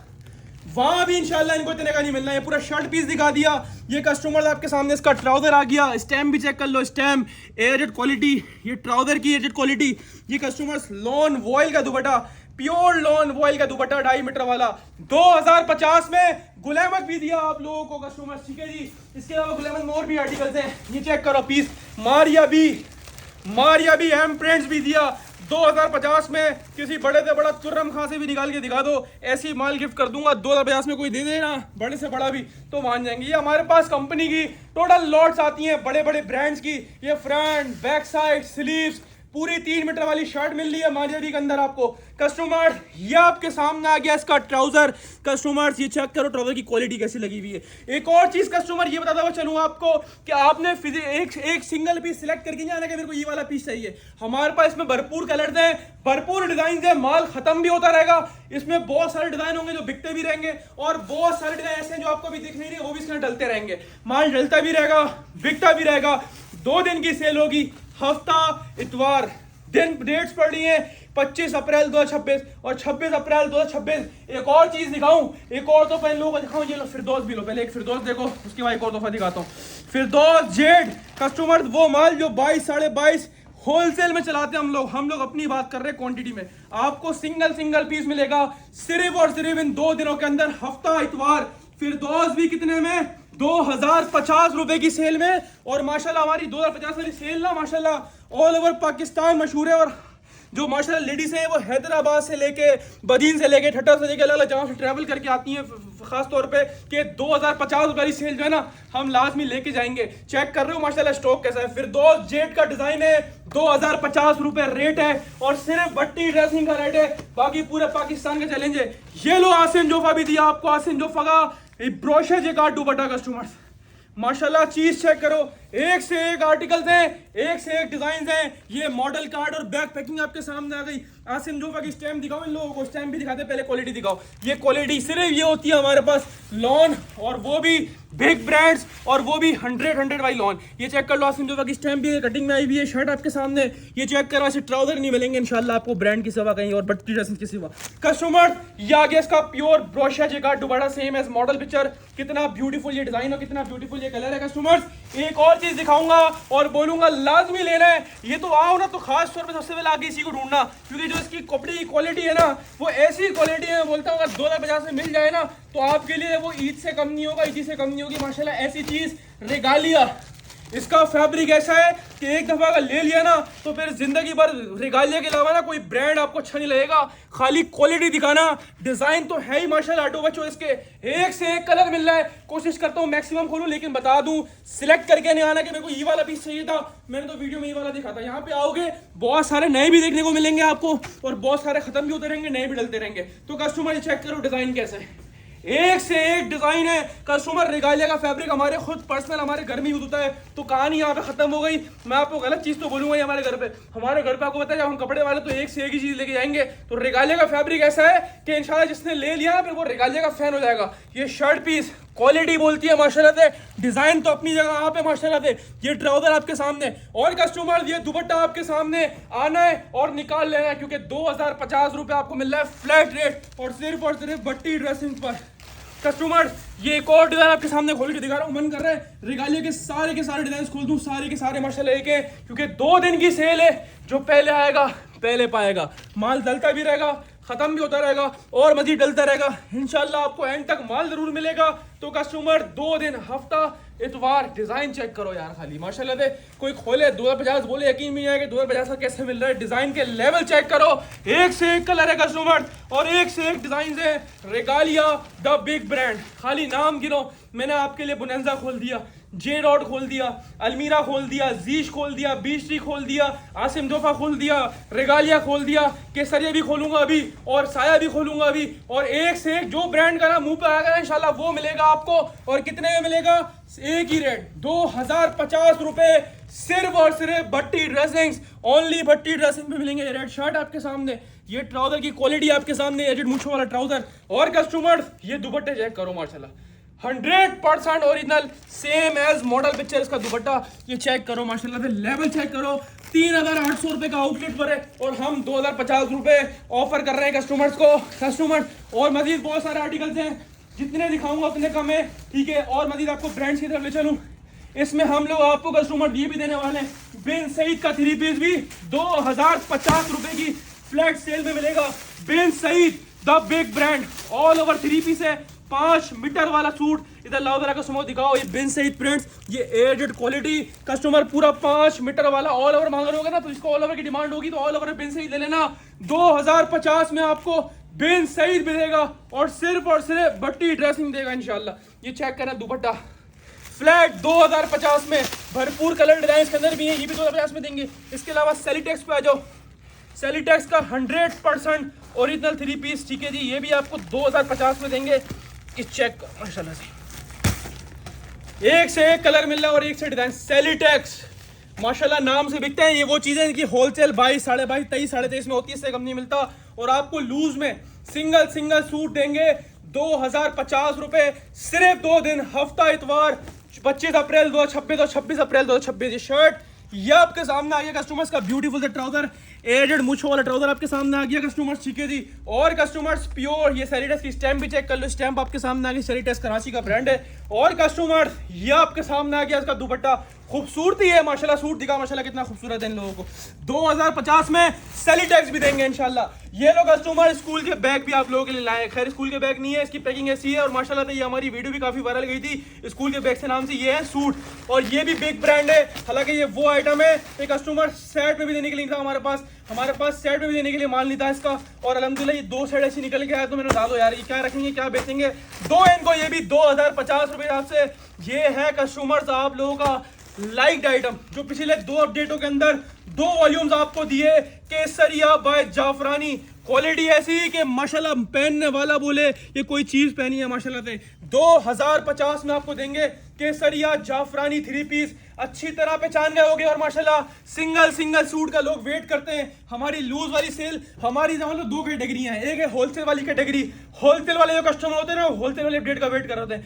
वहां भी इंशाल्लाह इनको इतने का नहीं मिलना है। पूरा शर्ट पीस दिखा दिया, ये कस्टमर आपके सामने, इसका ट्राउजर आ गया, स्टैम्प भी चेक कर लो, स्टैम्प एयरजेट क्वालिटी, ये ट्राउजर की एयरजेट क्वालिटी। ये कस्टमर्स लॉन वॉयल का दुपट्टा, प्योर लॉन वॉयल का दुपट्टा 2.5 मीटर वाला 2050 में। गुलामत भी दिया आप लोगों को कस्टमर्स, ठीक है जी। इसके अलावा गुलामत में और भी आर्टिकल्स हैं, ये चेक करो पीस। मारिया भी एम प्रिंट्स भी दिया 2050 में। किसी बड़े से बड़ा तुर्रम खां से भी निकाल के दिखा दो, ऐसी माल गिफ्ट कर दूंगा। 2050 में कोई दे देना बड़े से बड़ा भी तो मान जाएंगे। ये हमारे पास कंपनी की टोटल लॉट्स आती हैं, बड़े बड़े ब्रांड्स की। ये फ्रंट बैक साइड स्लीव्स पूरी 3 मीटर वाली शर्ट मिल रही है मारियाबी के अंदर आपको। कस्टमर ये आपके सामने आ गया इसका ट्राउजर। कस्टमर्स ये चेक करो ट्राउजर की क्वालिटी कैसी लगी हुई है। एक और चीज कस्टमर ये बताता हुआ चलूँ आपको कि आपने एक सिंगल पीस सिलेक्ट करके नहीं आना कि मेरे को ये वाला पीस चाहिए। हमारे पास इसमें भरपूर कलर्स हैं, भरपूर डिजाइन है, माल खत्म भी होता रहेगा। इसमें बहुत सारे डिजाइन होंगे जो बिकते भी रहेंगे और बहुत सारे डिजाइन ऐसे हैं जो आपको भी दिख नहीं रहे, वो भी इसमें डलते रहेंगे। माल डलता भी रहेगा, बिकता भी रहेगा। 2 दिन की सेल होगी, हफ्ता इतवार दिन डेट्स पड़ रही है 25 अप्रैल 2026 और 26 अप्रैल 2026। एक और चीज दिखाऊं, एक और तो पहले लोगों को दिखाऊं, ये लो फिरदौस भी लो, पहले एक फिरदौस देखो उसके बाद एक और तोहफा दिखाता हूँ। फिरदौस जेड कस्टमर वो माल जो 22 साढ़े 22 होलसेल में चलाते हैं हम लोग अपनी बात कर रहे हैं क्वांटिटी में। आपको सिंगल पीस मिलेगा सिर्फ और सिर्फ इन 2 दिनों के अंदर, हफ्ता इतवार। फिरदौस भी कितने में 2050 रुपए की सेल में। और माशाल्लाह हमारी 2050 वाली सेल ना माशाल्लाह ऑल ओवर पाकिस्तान मशहूर है। और जो माशाल्लाह लेडीज हैं वो हैदराबाद से लेके बदीन से लेके ठट्टा से लेके अलग अलग जगह से ट्रैवल करके आती हैं, खास तौर पे कि 2050 वाली सेल जो है ना हम लाजमी लेके जाएंगे। चेक कर रहे हो माशाल्लाह स्टॉक कैसा है। फिरदौस जेट का डिजाइन है, 2050 रुपए रेट है और सिर्फ बट्टी ड्रेसिंग का रेट है। बाकी पूरे पाकिस्तान का चैलेंज है। ये लो आसिम जोफा भी दिया आपको, आसिम जोफा का ब्रोशर जेकार्ड दुपट्टा कस्टमर्स माशाल्लाह चीज चेक करो, एक से एक आर्टिकल्स हैं, एक से एक डिजाइन हैं। ये मॉडल कार्ड और बैक पैकिंग आपके सामने आ गई। आसिम जोफा की स्टैम्प दिखाओ, इन लोगों को स्टैम्प भी दिखाते, पहले क्वालिटी दिखाओ। ये क्वालिटी सिर्फ ये होती है हमारे पास लॉन, और वो भी बिग ब्रांड्स, और वो भी 100 वाली लॉन। ये चेक कर लो, आसिम जोफा की स्टैम्प भी है, कटिंग में आई हुई है, शर्ट आपके सामने। ये चेक करो, ऐसे ट्राउजर नहीं मिलेंगे इंशाल्लाह आपको ब्रांड की सिवा कहीं और, बट्टी ड्रेसिंग की सिवा। कस्टमर ये आ गया इसका pure brochure jacquard dupatta, same as model picture. कितना ब्यूटीफुल ये डिजाइन और कितना ब्यूटीफुल ये कलर है कस्टमर्स। एक और चीज दिखाऊंगा और बोलूंगा लाजमी लेना है। ये तो आओ ना तो खास तौर पे सबसे पहले आगे इसी को ढूंढना, क्योंकि जो इसकी कपड़े की क्वालिटी है ना वो ऐसी क्वालिटी है, बोलता हूँ अगर 2050 में मिल जाए ना तो आपके लिए वो ईद से कम नहीं होगा, ईद से कम नहीं होगी माशाल्लाह। ऐसी चीज रेगालिया, इसका फैब्रिक ऐसा है कि एक दफा अगर ले लिया ना तो फिर जिंदगी भर रेगालिया के अलावा ना कोई ब्रांड आपको अच्छा नहीं लगेगा। खाली क्वालिटी दिखाना, डिजाइन तो है ही माशाल्लाह ऑटो बच्चों, इसके एक से एक कलर मिल रहा है। कोशिश करता हूँ मैक्सिमम खोलूं, लेकिन बता दूं सिलेक्ट करके नहीं आना कि मेरे को ये वाला पीस चाहिए था, मैंने तो वीडियो में ये वाला दिखा था। यहाँ पे आओगे बहुत सारे नए भी देखने को मिलेंगे आपको और बहुत सारे खत्म भी होते रहेंगे, नए भी डलते रहेंगे। तो कस्टमर चेक करो डिजाइन कैसे है, एक से एक डिजाइन है कस्टमर। रेगालिया का फैब्रिक हमारे खुद पर्सनल हमारे घर में यूज होता है, तो कहानी यहाँ पे खत्म हो गई। मैं आपको गलत चीज तो बोलूंगा, हमारे घर पे आपको पता है जब हम कपड़े वाले तो एक से एक ही चीज लेके जाएंगे। तो रेगालिया का फैब्रिक ऐसा है कि इंशाल्लाह जिसने ले लिया फिर वो रेगालिया का फैन हो जाएगा। ये शर्ट पीस क्वालिटी बोलती है माशाल्लाह से, डिजाइन तो अपनी जगह आप है माशाल्लाह से। ये ट्राउजर आपके सामने और कस्टमर ये दुपट्टा आपके सामने आना है और निकाल लेना है, क्योंकि 2050 रुपए आपको मिल रहा है फ्लैट रेट और सिर्फ बट्टी ड्रेसिंग पर। कस्टमर ये एक और डिजाइन आपके सामने खोल के दिखा रहा हूँ, मन कर रहा है रेगालिया के सारे डिजाइन खोल दूं, सारे के सारे माशाल्लाह एक है, क्योंकि 2 दिन की सेल है। जो पहले आएगा पहले पाएगा, माल डलता भी रहेगा, खत्म भी होता रहेगा और मजीद डलता रहेगा। इंशाल्लाह आपको एंड तक माल जरूर मिलेगा। तो कस्टमर 2 दिन हफ्ता इतवार डिजाइन चेक करो यार, खाली माशाल्लाह से कोई खोले 2050 बोले यकीन नहीं आएगा 2050 का कैसे मिल रहा है। डिजाइन के लेवल चेक करो, एक से एक कलर है कस्टमर और एक से एक डिजाइन है। रेगालिया द बिग ब्रांड, खाली नाम गिनो। मैंने आपके लिए बोनेंजा खोल दिया, जे डॉट खोल दिया, अलमीरा खोल दिया, जीश खोल दिया, बीस्ट्री खोल दिया, आसिम जोफा खोल दिया, रेगालिया खोल दिया, केसरिया भी खोलूंगा अभी और साया भी खोलूंगा अभी। और एक से एक जो ब्रांड का ना मुंह पे आएगा इंशाल्लाह वो मिलेगा आपको। और कितने में मिलेगा? एक ही रेट 2050 रुपए, सिर्फ और सिर्फ भट्टी ड्रेसिंग्स, ओनली भट्टी ड्रेसिंग पे मिलेंगे। रेड शर्ट आपके सामने, ये ट्राउजर की क्वालिटी आपके सामने, एजेड मूंछों वाला ट्राउजर। और कस्टमर ये दुपट्टे चेक करो माशाल्लाह 100% original, same as model picture इसका दुपट्टा। ये चेक करो माशाल्लाह से, लेवल चेक करो। 3800 रुपए का आउटलेट पर है और हम 2050 रुपए ऑफर कर रहे हैं कस्टमर्स को। कस्टमर और मजीद बहुत सारे आर्टिकल्स हैं, जितने दिखाऊंगा उतने कम है, ठीक है। और मजीद आपको ब्रांड्स की तरफ ले चलूँ, इसमें हम लोग आपको कस्टमर ये भी देने वाले हैं, बिन सईद का 3 पीस भी 2050 रुपए की फ्लैट सेल में मिलेगा। Bin Saeed the big brand, all over 3 piece है, 5 मीटर वाला सूट। इधर लाओ जरा कस्टमर दिखाओ, ये बिन सईद प्रिंट्स, ये एजेड क्वालिटी। कस्टमर पूरा 5 मीटर वाला ऑल ओवर मांग रहे होगा ना, तो इसको ऑल ओवर की डिमांड होगी तो ऑल ओवर बिन सईद ले लेना। 2050 में आपको बिन सईद मिलेगा और सिर्फ बट्टी ड्रेसिंग देगा इंशाल्लाह। ये चेक करना दुपट्टा फ्लैट 2050 में, भरपूर कलर डिजाइन के अंदर भी है, ये भी 2050 में देंगे। इसके अलावा सेलिटेक्स पे आ जाओ, सेलिटेक्स का 100% ओरिजिनल 3 पीस, ठीक है जी, ये भी आपको 2050 में देंगे। इस चेक माशाल्लाह से एक से एक कलर मिल रहा है और एक से डिजाइन। सेलिटेक्स माशाल्लाह नाम से बिकते हैं, ये वो चीजें कि होलसेल 22, 22.5, 23, 23.5 में होती है, इससे कम नहीं मिलता। और आपको लूज में सिंगल सूट देंगे 2050 रुपए, सिर्फ 2 दिन, हफ्ता इतवार 25 अप्रैल 2026 और 26 अप्रैल 2026। ये शर्ट ये आपके सामने आ गया कस्टमर्स का ब्यूटीफुल सा ट्राउजर, एजेड मूंछों वाला ट्राउजर आपके सामने आ गया कस्टमर्स, ठीक है जी। और कस्टमर्स प्योर, ये सेलिटेक्स की स्टैम्प भी चेक कर लो, स्टैम्प आपके सामने आ गई, सेलिटेक्स कराची का ब्रांड है। और कस्टमर ये आपके सामने आ गया इसका दुपट्टा, खूबसूरती है माशाल्लाह, सूट दिखा माशाल्लाह कितना खूबसूरत है इन लोगों को। 2050 में सेलिटेक्स भी देंगे इंशाल्लाह। ये लोग कस्टमर स्कूल के बैग भी आप लोगों के लिए लाए, खैर स्कूल के बैग नहीं है, इसकी पैकिंग ऐसी है। और माशाल्लाह से ये हमारी वीडियो भी काफी वायरल गई थी स्कूल के बैग से नाम से, ये है सूट। और ये भी बिग ब्रांड है, हालांकि ये वो आइटम है ये कस्टमर सेट में भी देने के लिए नहीं था हमारे पास सेट में भी देने के लिए माल नहीं था इसका। और अल्हम्दुलिल्लाह ये 2 सेट ऐसी निकल के आया, तो मैंने बता दो यार ये क्या रखेंगे क्या बेचेंगे, दो इनको, ये भी 2050 रुपए आपसे। ये है कस्टमर्स आप लोगों का लाइक्ड आइटम, जो पिछले 2 अपडेटों के अंदर 2 वॉल्यूम्स आपको दिए, केसरिया बाय जाफरानी। क्वालिटी ऐसी कि माशाल्लाह पहनने वाला बोले ये कोई चीज पहनी है माशाल्लाह से। 2050 में आपको देंगे केसरिया जाफरानी 3 पीस, अच्छी तरह पहचान गए होगे। और माशाल्लाह सिंगल सूट का लोग वेट करते हैं। हमारी लूज वाली सेल, हमारी समझ लो 2 कैटेगरियां हैं, एक है होलसेल वाली कैटेगरी, होलसेल वाले जो कस्टमर होते हैं ना, होलसेल वाले अपडेट का वेट कर रहे होते हैं।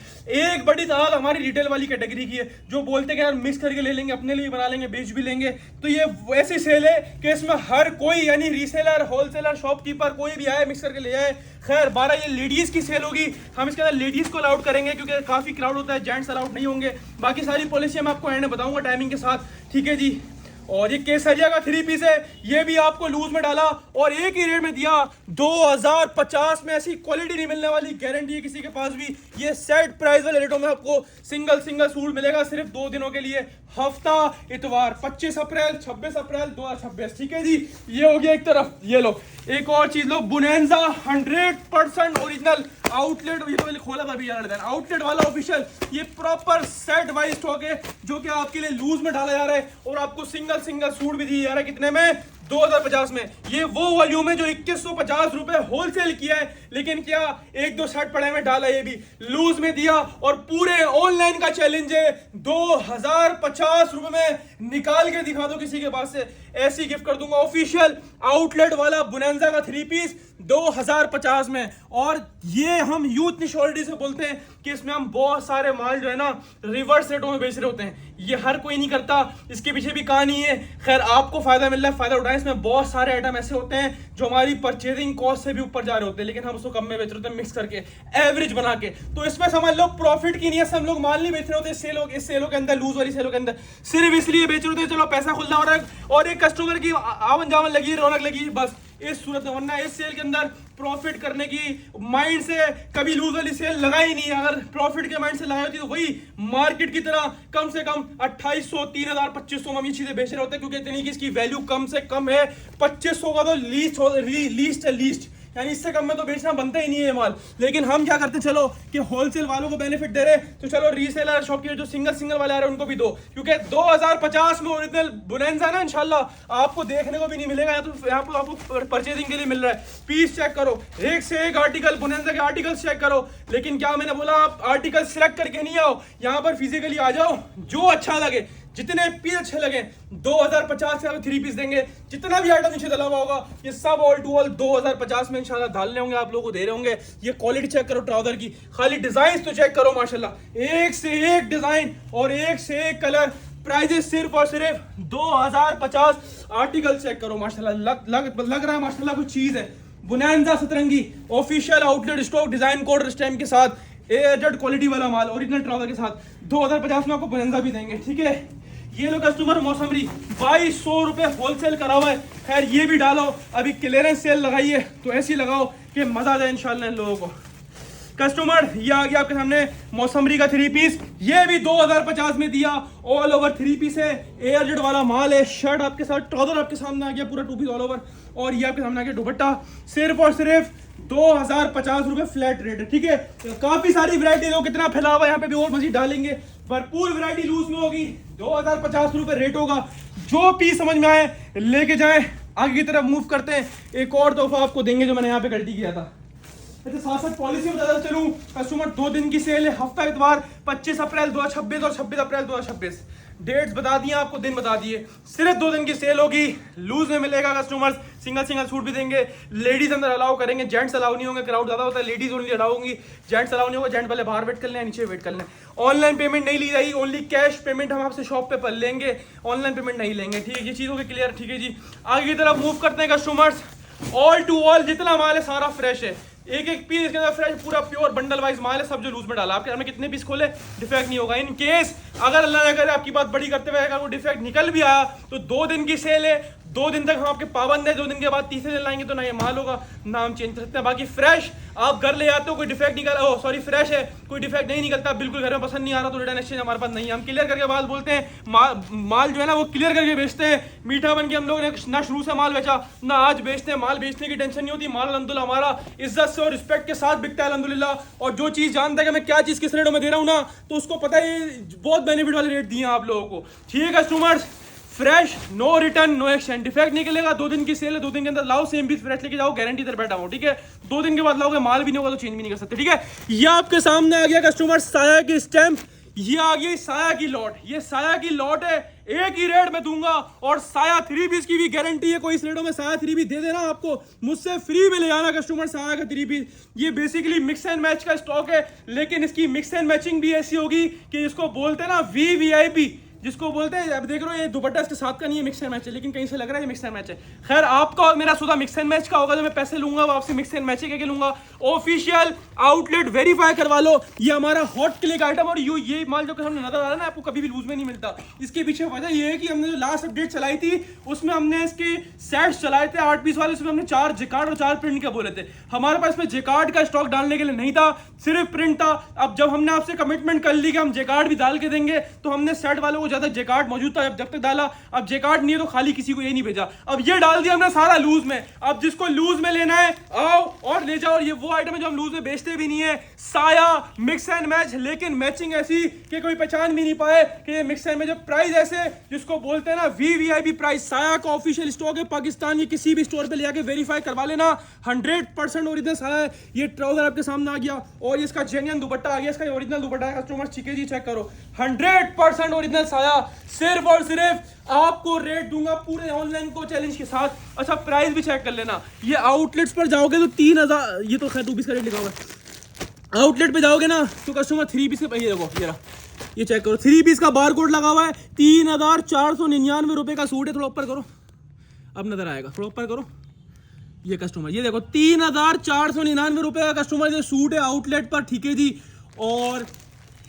एक बड़ी तादाद हमारी रिटेल वाली कैटेगरी की है, जो बोलते हैं कि यार मिक्स करके ले लेंगे, अपने लिए बना लेंगे, बेच भी लेंगे। तो ये ऐसी सेल है कि इसमें हर कोई यानी रीसेलर, होलसेलर, शॉपकीपर कोई भी आए मिक्स करके ले आए। खैर 12 ये लेडीज की सेल होगी, हम इसके अंदर लेडीज को अलाउड करेंगे क्योंकि काफी क्राउड होता है, जेंट्स अलाउड नहीं होंगे। बाकी सारी पॉलिसी मैं आपको एंड में बताऊंगा टाइमिंग के साथ, ठीक है जी। और ये केसरिया का 3 पीस है, ये भी आपको लूज में डाला और एक ही रेट में दिया 2050 में। ऐसी क्वालिटी नहीं मिलने वाली, गारंटी है किसी के पास भी। ये सेट प्राइस वाले रेटों में आपको सिंगल सूट मिलेगा सिर्फ 2 दिनों के लिए, हफ्ता इतवार 25 अप्रैल 26 अप्रैल 2026, ठीक है जी। ये हो गया एक तरफ। ये लो एक और चीज लो, बुनेंजा 100% ओरिजिनल आउटलेट, ये तो मैंने खोला था अभी यार, आउटलेट वाला ऑफिशियल, ये प्रॉपर सेट वाइज स्टॉक है जो कि आपके लिए लूज में डाला जा रहा है। और आपको सिंगल सूट भी दिए जा रहा है, कितने में? 2050 में। ये वो वॉल्यूम है जो 2150 रुपए होलसेल किया है, लेकिन क्या 1-2 शर्ट पड़े में डाला, ये भी लूज में दिया। और पूरे ऑनलाइन का चैलेंज है 2050 रुपए में निकाल के दिखा दो किसी के पास से, ऐसी गिफ्ट कर दूंगा ऑफिशियल आउटलेट वाला बुनेंजा का 3 पीस 2050 में। और ये हम यूथ निश्योरिटी से बोलते हैं कि इसमें हम बहुत सारे माल जो है ना रिवर्स रेटों में बेच रहे होते हैं, ये हर कोई नहीं करता, इसके पीछे भी कहानी है। खैर आपको फायदा मिल रहा है, फायदा उठाएं। इसमें बहुत सारे आइटम ऐसे होते हैं जो हमारी परचेजिंग कॉस्ट से भी ऊपर जा रहे होते हैं, लेकिन हम उसको कम में बेच रहे होते हैं मिक्स करके, एवरेज बना के। तो इसमें समझ लो प्रॉफिट की नीयत से हम लोग माल नहीं बेच रहे होते इस सेलों के अंदर, लूज वाली सेलों के अंदर, सिर्फ इसलिए बेच रहे होते हैं चलो पैसा खुलना हो रहा है और एक कस्टमर की आवन जावन लगी, रौनक लगी, बस इस सूरत में। वरना इस सेल के अंदर प्रॉफिट करने की माइंड से कभी लूज वाली सेल लगाई नहीं। अगर प्रॉफिट के माइंड से लगाई होती तो वही मार्केट की तरह कम से कम 2800, 3000, 2500 में हम ये चीजें बेच रहे होते हैं, क्योंकि इतनी की इसकी वैल्यू कम से कम है। 2500 का तो लीस्ट यानी इससे कम में तो बेचना बनता ही नहीं है माल। लेकिन हम क्या करते हैं, चलो कि होलसेल वालों को बेनिफिट दे रहे, तो चलो रीसेलर शॉपकीपर जो सिंगल वाले आ रहे हैं उनको भी दो, क्योंकि 2050 में ओरिजिनल बुनेंजा ना इंशाल्लाह आपको देखने को भी नहीं मिलेगा, या तो यहाँ पर आपको परचेजिंग के लिए मिल रहा है। पीस चेक करो, एक से एक आर्टिकल, बुनेंजा के आर्टिकल चेक करो। लेकिन क्या मैंने बोला, आप आर्टिकल सिलेक्ट करके नहीं आओ, यहाँ पर फिजिकली आ जाओ, जो अच्छा लगे जितने पीस अच्छे लगे 2050 से आप 3 पीस देंगे। जितना भी आइटम नीचे डला हुआ होगा ये सब ऑल टू ऑल 2050 में इंशाल्लाह डालने होंगे, आप लोगों को दे रहे होंगे। ये क्वालिटी चेक करो ट्राउजर की, खाली डिजाइन तो चेक करो माशाल्लाह, एक से एक डिजाइन और एक से एक कलर। प्राइजेस सिर्फ और सिर्फ 2050। आर्टिकल चेक करो माशाल्लाह, लग रहा है माशाल्लाह कुछ चीज है। बुनैंजा सतरंगी official outlet stock, design code stamp के साथ, एयरजेट क्वालिटी वाला माल ओरिजिनल ट्राउजर के साथ 2050 में आपको बुनैंजा भी देंगे, ठीक है। ये लो कस्टमर मौसमरी 2200 रुपए होलसेल करा हुआ है। खैर ये भी डालो, अभी क्लियरेंस सेल लगाइए तो ऐसी लगाओ कि मजा आ जाए इंशाल्लाह इन लोगों को। कस्टमर ये आ गया आपके सामने मौसमरी का 3 पीस, ये भी 2050 में दिया। ऑल ओवर 3 पीस है, एयरजेट वाला माल है। शर्ट आपके साथ, ट्राउजर आपके सामने आ गया पूरा 2 पीस ऑल ओवर, और ये आपके सामने आ गया दुपट्टा। सिर्फ और सिर्फ 2050 रुपए फ्लैट रेट है, ठीक है। काफी सारी वैरायटी लोग कितना फैला हुआ है, यहाँ पे भी और मजीद डालेंगे, भरपूर वैरायटी लूज में होगी। 2050 रुपए रेट होगा। जो पीस समझ में आए लेके जाएं। आगे की तरफ मूव करते हैं, एक और तोहफा आपको देंगे जो मैंने यहाँ पे गलती किया था। अच्छा साथ साथ पॉलिसी बताता चलूं, कस्टमर 2 दिन की सेल है, हफ्ता इतवार 25 अप्रैल 2026 और 26 अप्रैल 2026। डेट्स बता दिए आपको, दिन बता दिए। सिर्फ 2 दिन की सेल होगी, लूज में मिलेगा कस्टमर्स। सिंगल सिंगल सूट भी देंगे, लेडीज अंदर अलाउ करेंगे, जेंट्स अलाउ नहीं होंगे, क्राउड ज्यादा होता है, लेडीज ओनली अलाउ होंगी, जेंट्स अलाउ नहीं होगा। जेंट्स पहले बाहर वेट कर लें, नीचे वेट कर लें। ऑनलाइन पेमेंट नहीं ली जाएगी, ओनली कैश पेमेंट हम आपसे शॉप पे लेंगे, ऑनलाइन पेमेंट नहीं लेंगे, ठीक है। ये चीज होगी क्लियर, ठीक है जी। आगे की तरफ मूव करते हैं कस्टमर्स। ऑल टू ऑल जितना माल है सारा फ्रेश है, एक एक पीस इसके अंदर फ्रेश, पूरा प्योर बंडल वाइज माल है, सब जो लूज में डाला। आपके हमें कितने पीस खोले डिफेक्ट नहीं होगा। इन केस अगर अल्लाह ना करे आपकी बात बड़ी करते हुए अगर वो डिफेक्ट निकल भी आया तो 2 दिन की सेल है, 2 दिन तक हम आपके पाबंद है। 2 दिन के बाद तीसरे दिन लाएंगे तो ना ये माल होगा ना हम चेंज कर सकते हैं। बाकी फ्रेश आप घर ले आते हो, कोई डिफेक्ट निकला, ओ सॉरी फ्रेश है, कोई डिफेक्ट नहीं निकलता, बिल्कुल घर में पसंद नहीं आ रहा तो रिटर्न एक्सचेंज हमारे पास नहीं है। हम क्लियर करके माल बोलते हैं, माल जो है ना वो क्लियर करके बेचते हैं। मीठा बन के हम लोग ने ना शुरू से माल बेचा ना आज बेचते हैं। माल बेचने की टेंशन नहीं होती, माल अल्हम्दुलिल्लाह हमारा इज्जत से और रिस्पेक्ट के साथ बिकता है अल्हम्दुलिल्लाह। और जो चीज जानता है कि मैं क्या चीज किस रेटों में दे रहा हूँ ना, तो उसको पता है बहुत बेनिफिट वाले रेट दिए हैं आप लोगों को, ठीक है customers. Fresh, no return no exchange, defect निकलेगा। 2 दिन की सेल है, 2 दिन के अंदर लाओ सेम पीस फ्रेश लेके जाओ, गारंटी इधर बैठा हो, ठीक है। 2 दिन के बाद लाओगे माल भी नहीं होगा तो चेंज भी नहीं कर सकते, ठीक है। ये आपके सामने आ गया कस्टमर साया की स्टैंप, ये आ गई साया की लॉट। ये साया की लॉट है, एक ही रेट में दूंगा और साया 3 पीस की भी गारंटी है। कोई इस रेटों में साया 3 पीस दे देना आपको, मुझसे फ्री में ले जाना कस्टमर साया का 3 पीस। ये बेसिकली मिक्स एंड मैच का स्टॉक है, लेकिन इसकी मिक्स एंड मैचिंग भी ऐसी होगी कि इसको बोलते हैं ना VVIP, जिसको बोलते हैं। अब देख रहे हो ये दुपट्टा इसके साथ का नहीं है, मिक्स एंड मैच है, लेकिन कहीं से लग रहा है ये मिक्स एंड मैच है। खैर आपका और मेरा सौदा मिक्स एंड मैच का होगा, जो मैं पैसे लूंगा वो आपसे मिक्स एंड मैच के लूंगा। ऑफिशियल आउटलेट वेरीफाई करवा लो, ये हमारा हॉट क्लिक आइटम। और ये माल जो हमने नजर आ रहा है ना आपको, कभी भी लूज में नहीं मिलता। इसके पीछे वजह ये है कि हमने जो लास्ट अपडेट चलाई थी उसमें हमने इसके सेट्स चलाए थे 8 पीस वाले, उसमें हमने 4 जेकार्ड और 4 प्रिंट के बोले थे। हमारे पास में जेकार्ड का स्टॉक डालने के लिए नहीं था, सिर्फ प्रिंट था। अब जब हमने आपसे कमिटमेंट कर ली कि हम जेकार्ड भी डाल के देंगे, तो हमने सेट वालों को ज्यादा जेकार्ड मौजूद था जब तक डाला। अब जेकार्ड नहीं है तो खाली किसी को ये नहीं भेजा, अब ये डाल दिया हमने सारा लूज में। अब जिसको लूज में लेना है आओ और ले जाओ। ये वो आइटम है जो हम लूज में बेचते भी नहीं है, साया मिक्स एंड मैच, लेकिन मैचिंग ऐसी कि कोई पहचान भी नहीं पाए कि ये मिक्स एंड मैच। प्राइस ऐसे जिसको बोलते हैं ना VVIP प्राइस। साया का ऑफिशियल स्टॉक है पाकिस्तान, ये किसी भी स्टोर पे ले जाके वेरीफाई करवा लेना, 100% ओरिजिनल साया है। ये ट्राउजर आपके सामने आ गया और इसका जेन्युइन दुपट्टा आ गया, इसका ओरिजिनल दुपट्टा है कस्टमर, ठीक है जी। चेक करो 100% ओरिजिनल साया। सिर्फ और सिर्फ आपको रेट दूंगा पूरे ऑनलाइन को चैलेंज के साथ। अच्छा प्राइस भी चेक कर लेना, ये आउटलेट्स पर जाओगे तो 3000, ये तो खैर 2 पीस का रेट लिखा हुआ है। आउटलेट पे जाओगे ना तो कस्टमर 3 पीस के, ये देखो ये चेक करो, 3 पीस का बार कोड लगा हुआ है। 3499 रुपए का सूट है। थोड़ा ऊपर करो, अब नजर आएगा, थोड़ा ऊपर करो। ये कस्टमर ये देखो 3499 रुपए का कस्टमर ये सूट है आउटलेट पर, ठीक है जी। और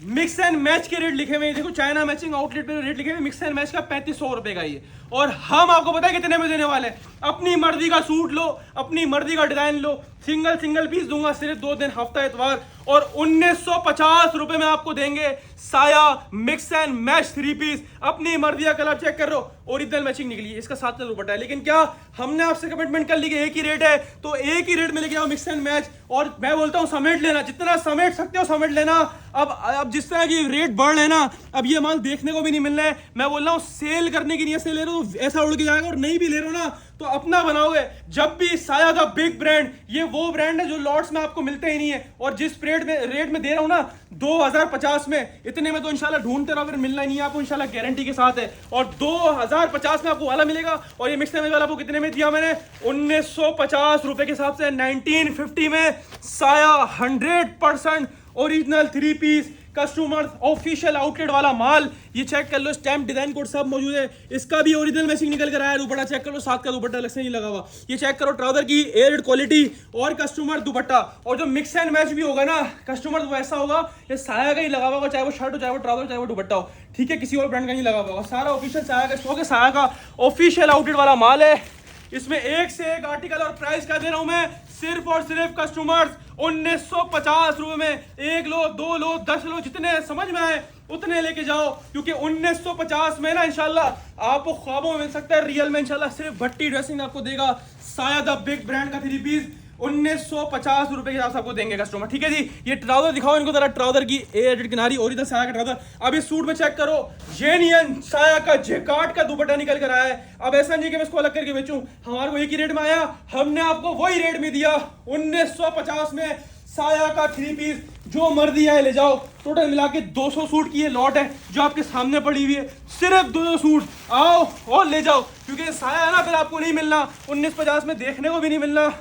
मिक्स एंड मैच के रेट लिखे हुए देखो, चाइना मैचिंग आउटलेट पे रेट लिखे हुए मिक्स एंड मैच का 3500 रुपए का ये। और हम आपको पता है कितने में देने वाले हैं? अपनी मर्जी का सूट लो, अपनी मर्जी का डिजाइन लो, सिंगल पीस दूंगा सिर्फ 2 दिन हफ्ता इतवार, और 1950 रुपए में आपको देंगे साया मिक्स एंड मैच 3 पीस। अपनी मर्जी का कलर चेक कर लो, ओरिजिनल मैचिंग निकली है, इसका 7 दुपट्टा है। लेकिन क्या हमने आपसे कमिटमेंट कर ली कि एक ही रेट है, तो एक ही रेट में लेके आओ मिक्स एंड मैच। और मैं बोलता हूँ समेट लेना, जितना समेट सकते हो समेट लेना। अब जिस तरह की रेट बढ़ रहे ना, अब ये माल देखने को भी नहीं मिल रहा है। मैं बोल रहा हूँ सेल करने की नहीं है, सेल ले रहा हूँ तो ऐसा उड़ के जाएगा, और नहीं भी ले रहे हो ना तो अपना बनाओगे। जब भी साया द बिग ब्रांड, ये वो ब्रांड है जो लॉट्स में आपको मिलते ही नहीं है, और जिस रेट में दे रहा हूं ना 2050 में, इतने में तो इंशाल्लाह ढूंढते रहो, फिर मिलना ही नहीं है आपको इंशाल्लाह, गारंटी के साथ है। और 2050 में आपको वाला मिलेगा। और ये मिक्स वाला आपको कितने में दिया मैंने? 1950 रुपए के हिसाब से। 1950 में साया 100% original 3 piece customer official outlet वाला माल। ये चेक कर लो, स्टैम्प डिजाइन कोड सब मौजूद है। इसका भी ओरिजिनल मैचिंग निकल कर आया है। दुपट्टा चेक कर लो, साथ का दुपट्टा अलग से नहीं लगा हुआ। ये चेक करो, ट्राउजर की एयर्ड क्वालिटी और कस्टमर दुपट्टा, और जो मिक्स एंड मैच भी होगा ना कस्टमर वो ऐसा होगा, ये साया का ही लगा हुआ होगा, चाहे वो शर्ट हो, चाहे वो ट्राउजर, चाहे वो दुपट्टा हो, ठीक है, किसी और ब्रांड का नहीं लगा हुआ होगा। सारा ऑफिशियल साया का स्टॉक है, साया का ऑफिशियल आउटलेट वाला माल है। इसमें एक से एक आर्टिकल, और प्राइस क्या दे रहा हूं मैं? सिर्फ और सिर्फ कस्टमर्स 1950 रुपए में। 1 लो, 2 लो, 10 लो, जितने समझ में आए उतने लेके जाओ, क्योंकि 1950 में ना इंशाल्लाह आपको ख्वाबों में मिल सकता है, रियल में इंशाल्लाह सिर्फ भट्टी ड्रेसिंग आपको देगा। साया द बिग ब्रांड का 3 पीस 1950 रुपए के हिसाब से आपको देंगे कस्टमर, ठीक है जी। ये ट्राउजर दिखाओ इनको जरा, ट्राउजर की एयर किनारी और इधर साया का ट्राउजर। अब इस सूट में चेक करो, जेनियन साया का जेकार्ड का दुपट्टा निकल कर आया है। अब ऐसा नहीं कि मैं इसको अलग करके बेचूं, हमारे को एक ही रेट में आया, हमने आपको वही रेट में दिया 1950 में। साया का 3 पीस जो मर्जी है ले जाओ। टोटल मिला के 200 सूट की ये लॉट है जो आपके सामने पड़ी हुई है। सिर्फ 200 सूट आओ और ले जाओ, क्योंकि साया है ना फिर आपको नहीं मिलना, 1950 में देखने को भी नहीं मिलना।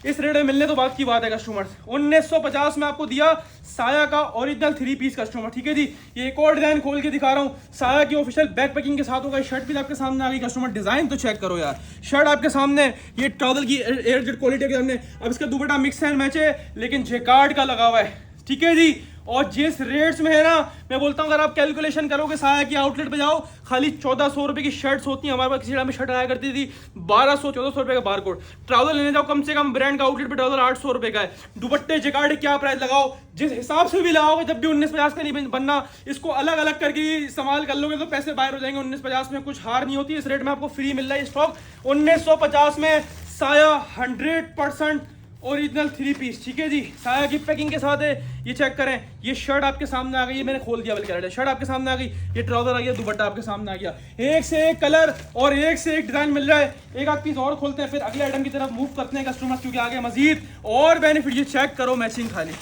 इस रेट में मिलने तो बात की बात है कस्टमर्स। 1950 में आपको दिया साया का ओरिजिनल 3 पीस कस्टमर, ठीक है जी। ये एक और डिजाइन खोल के दिखा रहा हूँ, साया की ऑफिशियल बैक पैकिंग के साथ होगा। शर्ट भी आपके सामने आ गई कस्टमर, डिजाइन तो चेक करो यार, शर्ट आपके सामने, ये ट्राउजर की एयरजेट क्वालिटी के सामने। अब इसका दुपट्टा मिक्स एंड मैच है, लेकिन जेकार्ड का लगा हुआ है, ठीक है जी। और जिस रेट्स में है ना, मैं बोलता हूँ अगर आप कैलकुलेशन करोगे, साया की आउटलेट पे जाओ, खाली 1400 रुपए की शर्ट्स होती हैं। हमारे पास किसी में शर्ट आया करती थी 1200-1400 रुपए का बारकोड। ट्राउजर लेने जाओ, कम से कम ब्रांड का आउटलेट पे ट्राउजर 800 रुपए का है। दुपट्टे जेकार्ड क्या प्राइस लगाओ, जिस हिसाब से भी लगाओगे, जब भी 1950 का नहीं बनना, इसको अलग अलग करके इस्तेमाल कर लोगे तो पैसे बाहर हो जाएंगे। 1950 में कुछ हार नहीं होती, इस रेट में आपको फ्री मिल रहा है स्टॉक। 1950 में साया 100% ओरिजिनल 3 पीस, ठीक है जी, साया की पैकिंग के साथ है। ये चेक करें, ये शर्ट आपके सामने आ गई, ये मैंने खोल दिया बल्कि, शर्ट आपके सामने आ गई, ये ट्राउजर आ गया, दुपट्टा आपके सामने आ गया। एक से एक कलर और एक से एक डिजाइन मिल रहा है। एक आध पीस और खोलते हैं, फिर अगले आइटम की तरफ मूव करते हैं कस्टमर्स, क्योंकि आगे मजीद और बेनिफिट। ये चेक करो, मैचिंग खाली,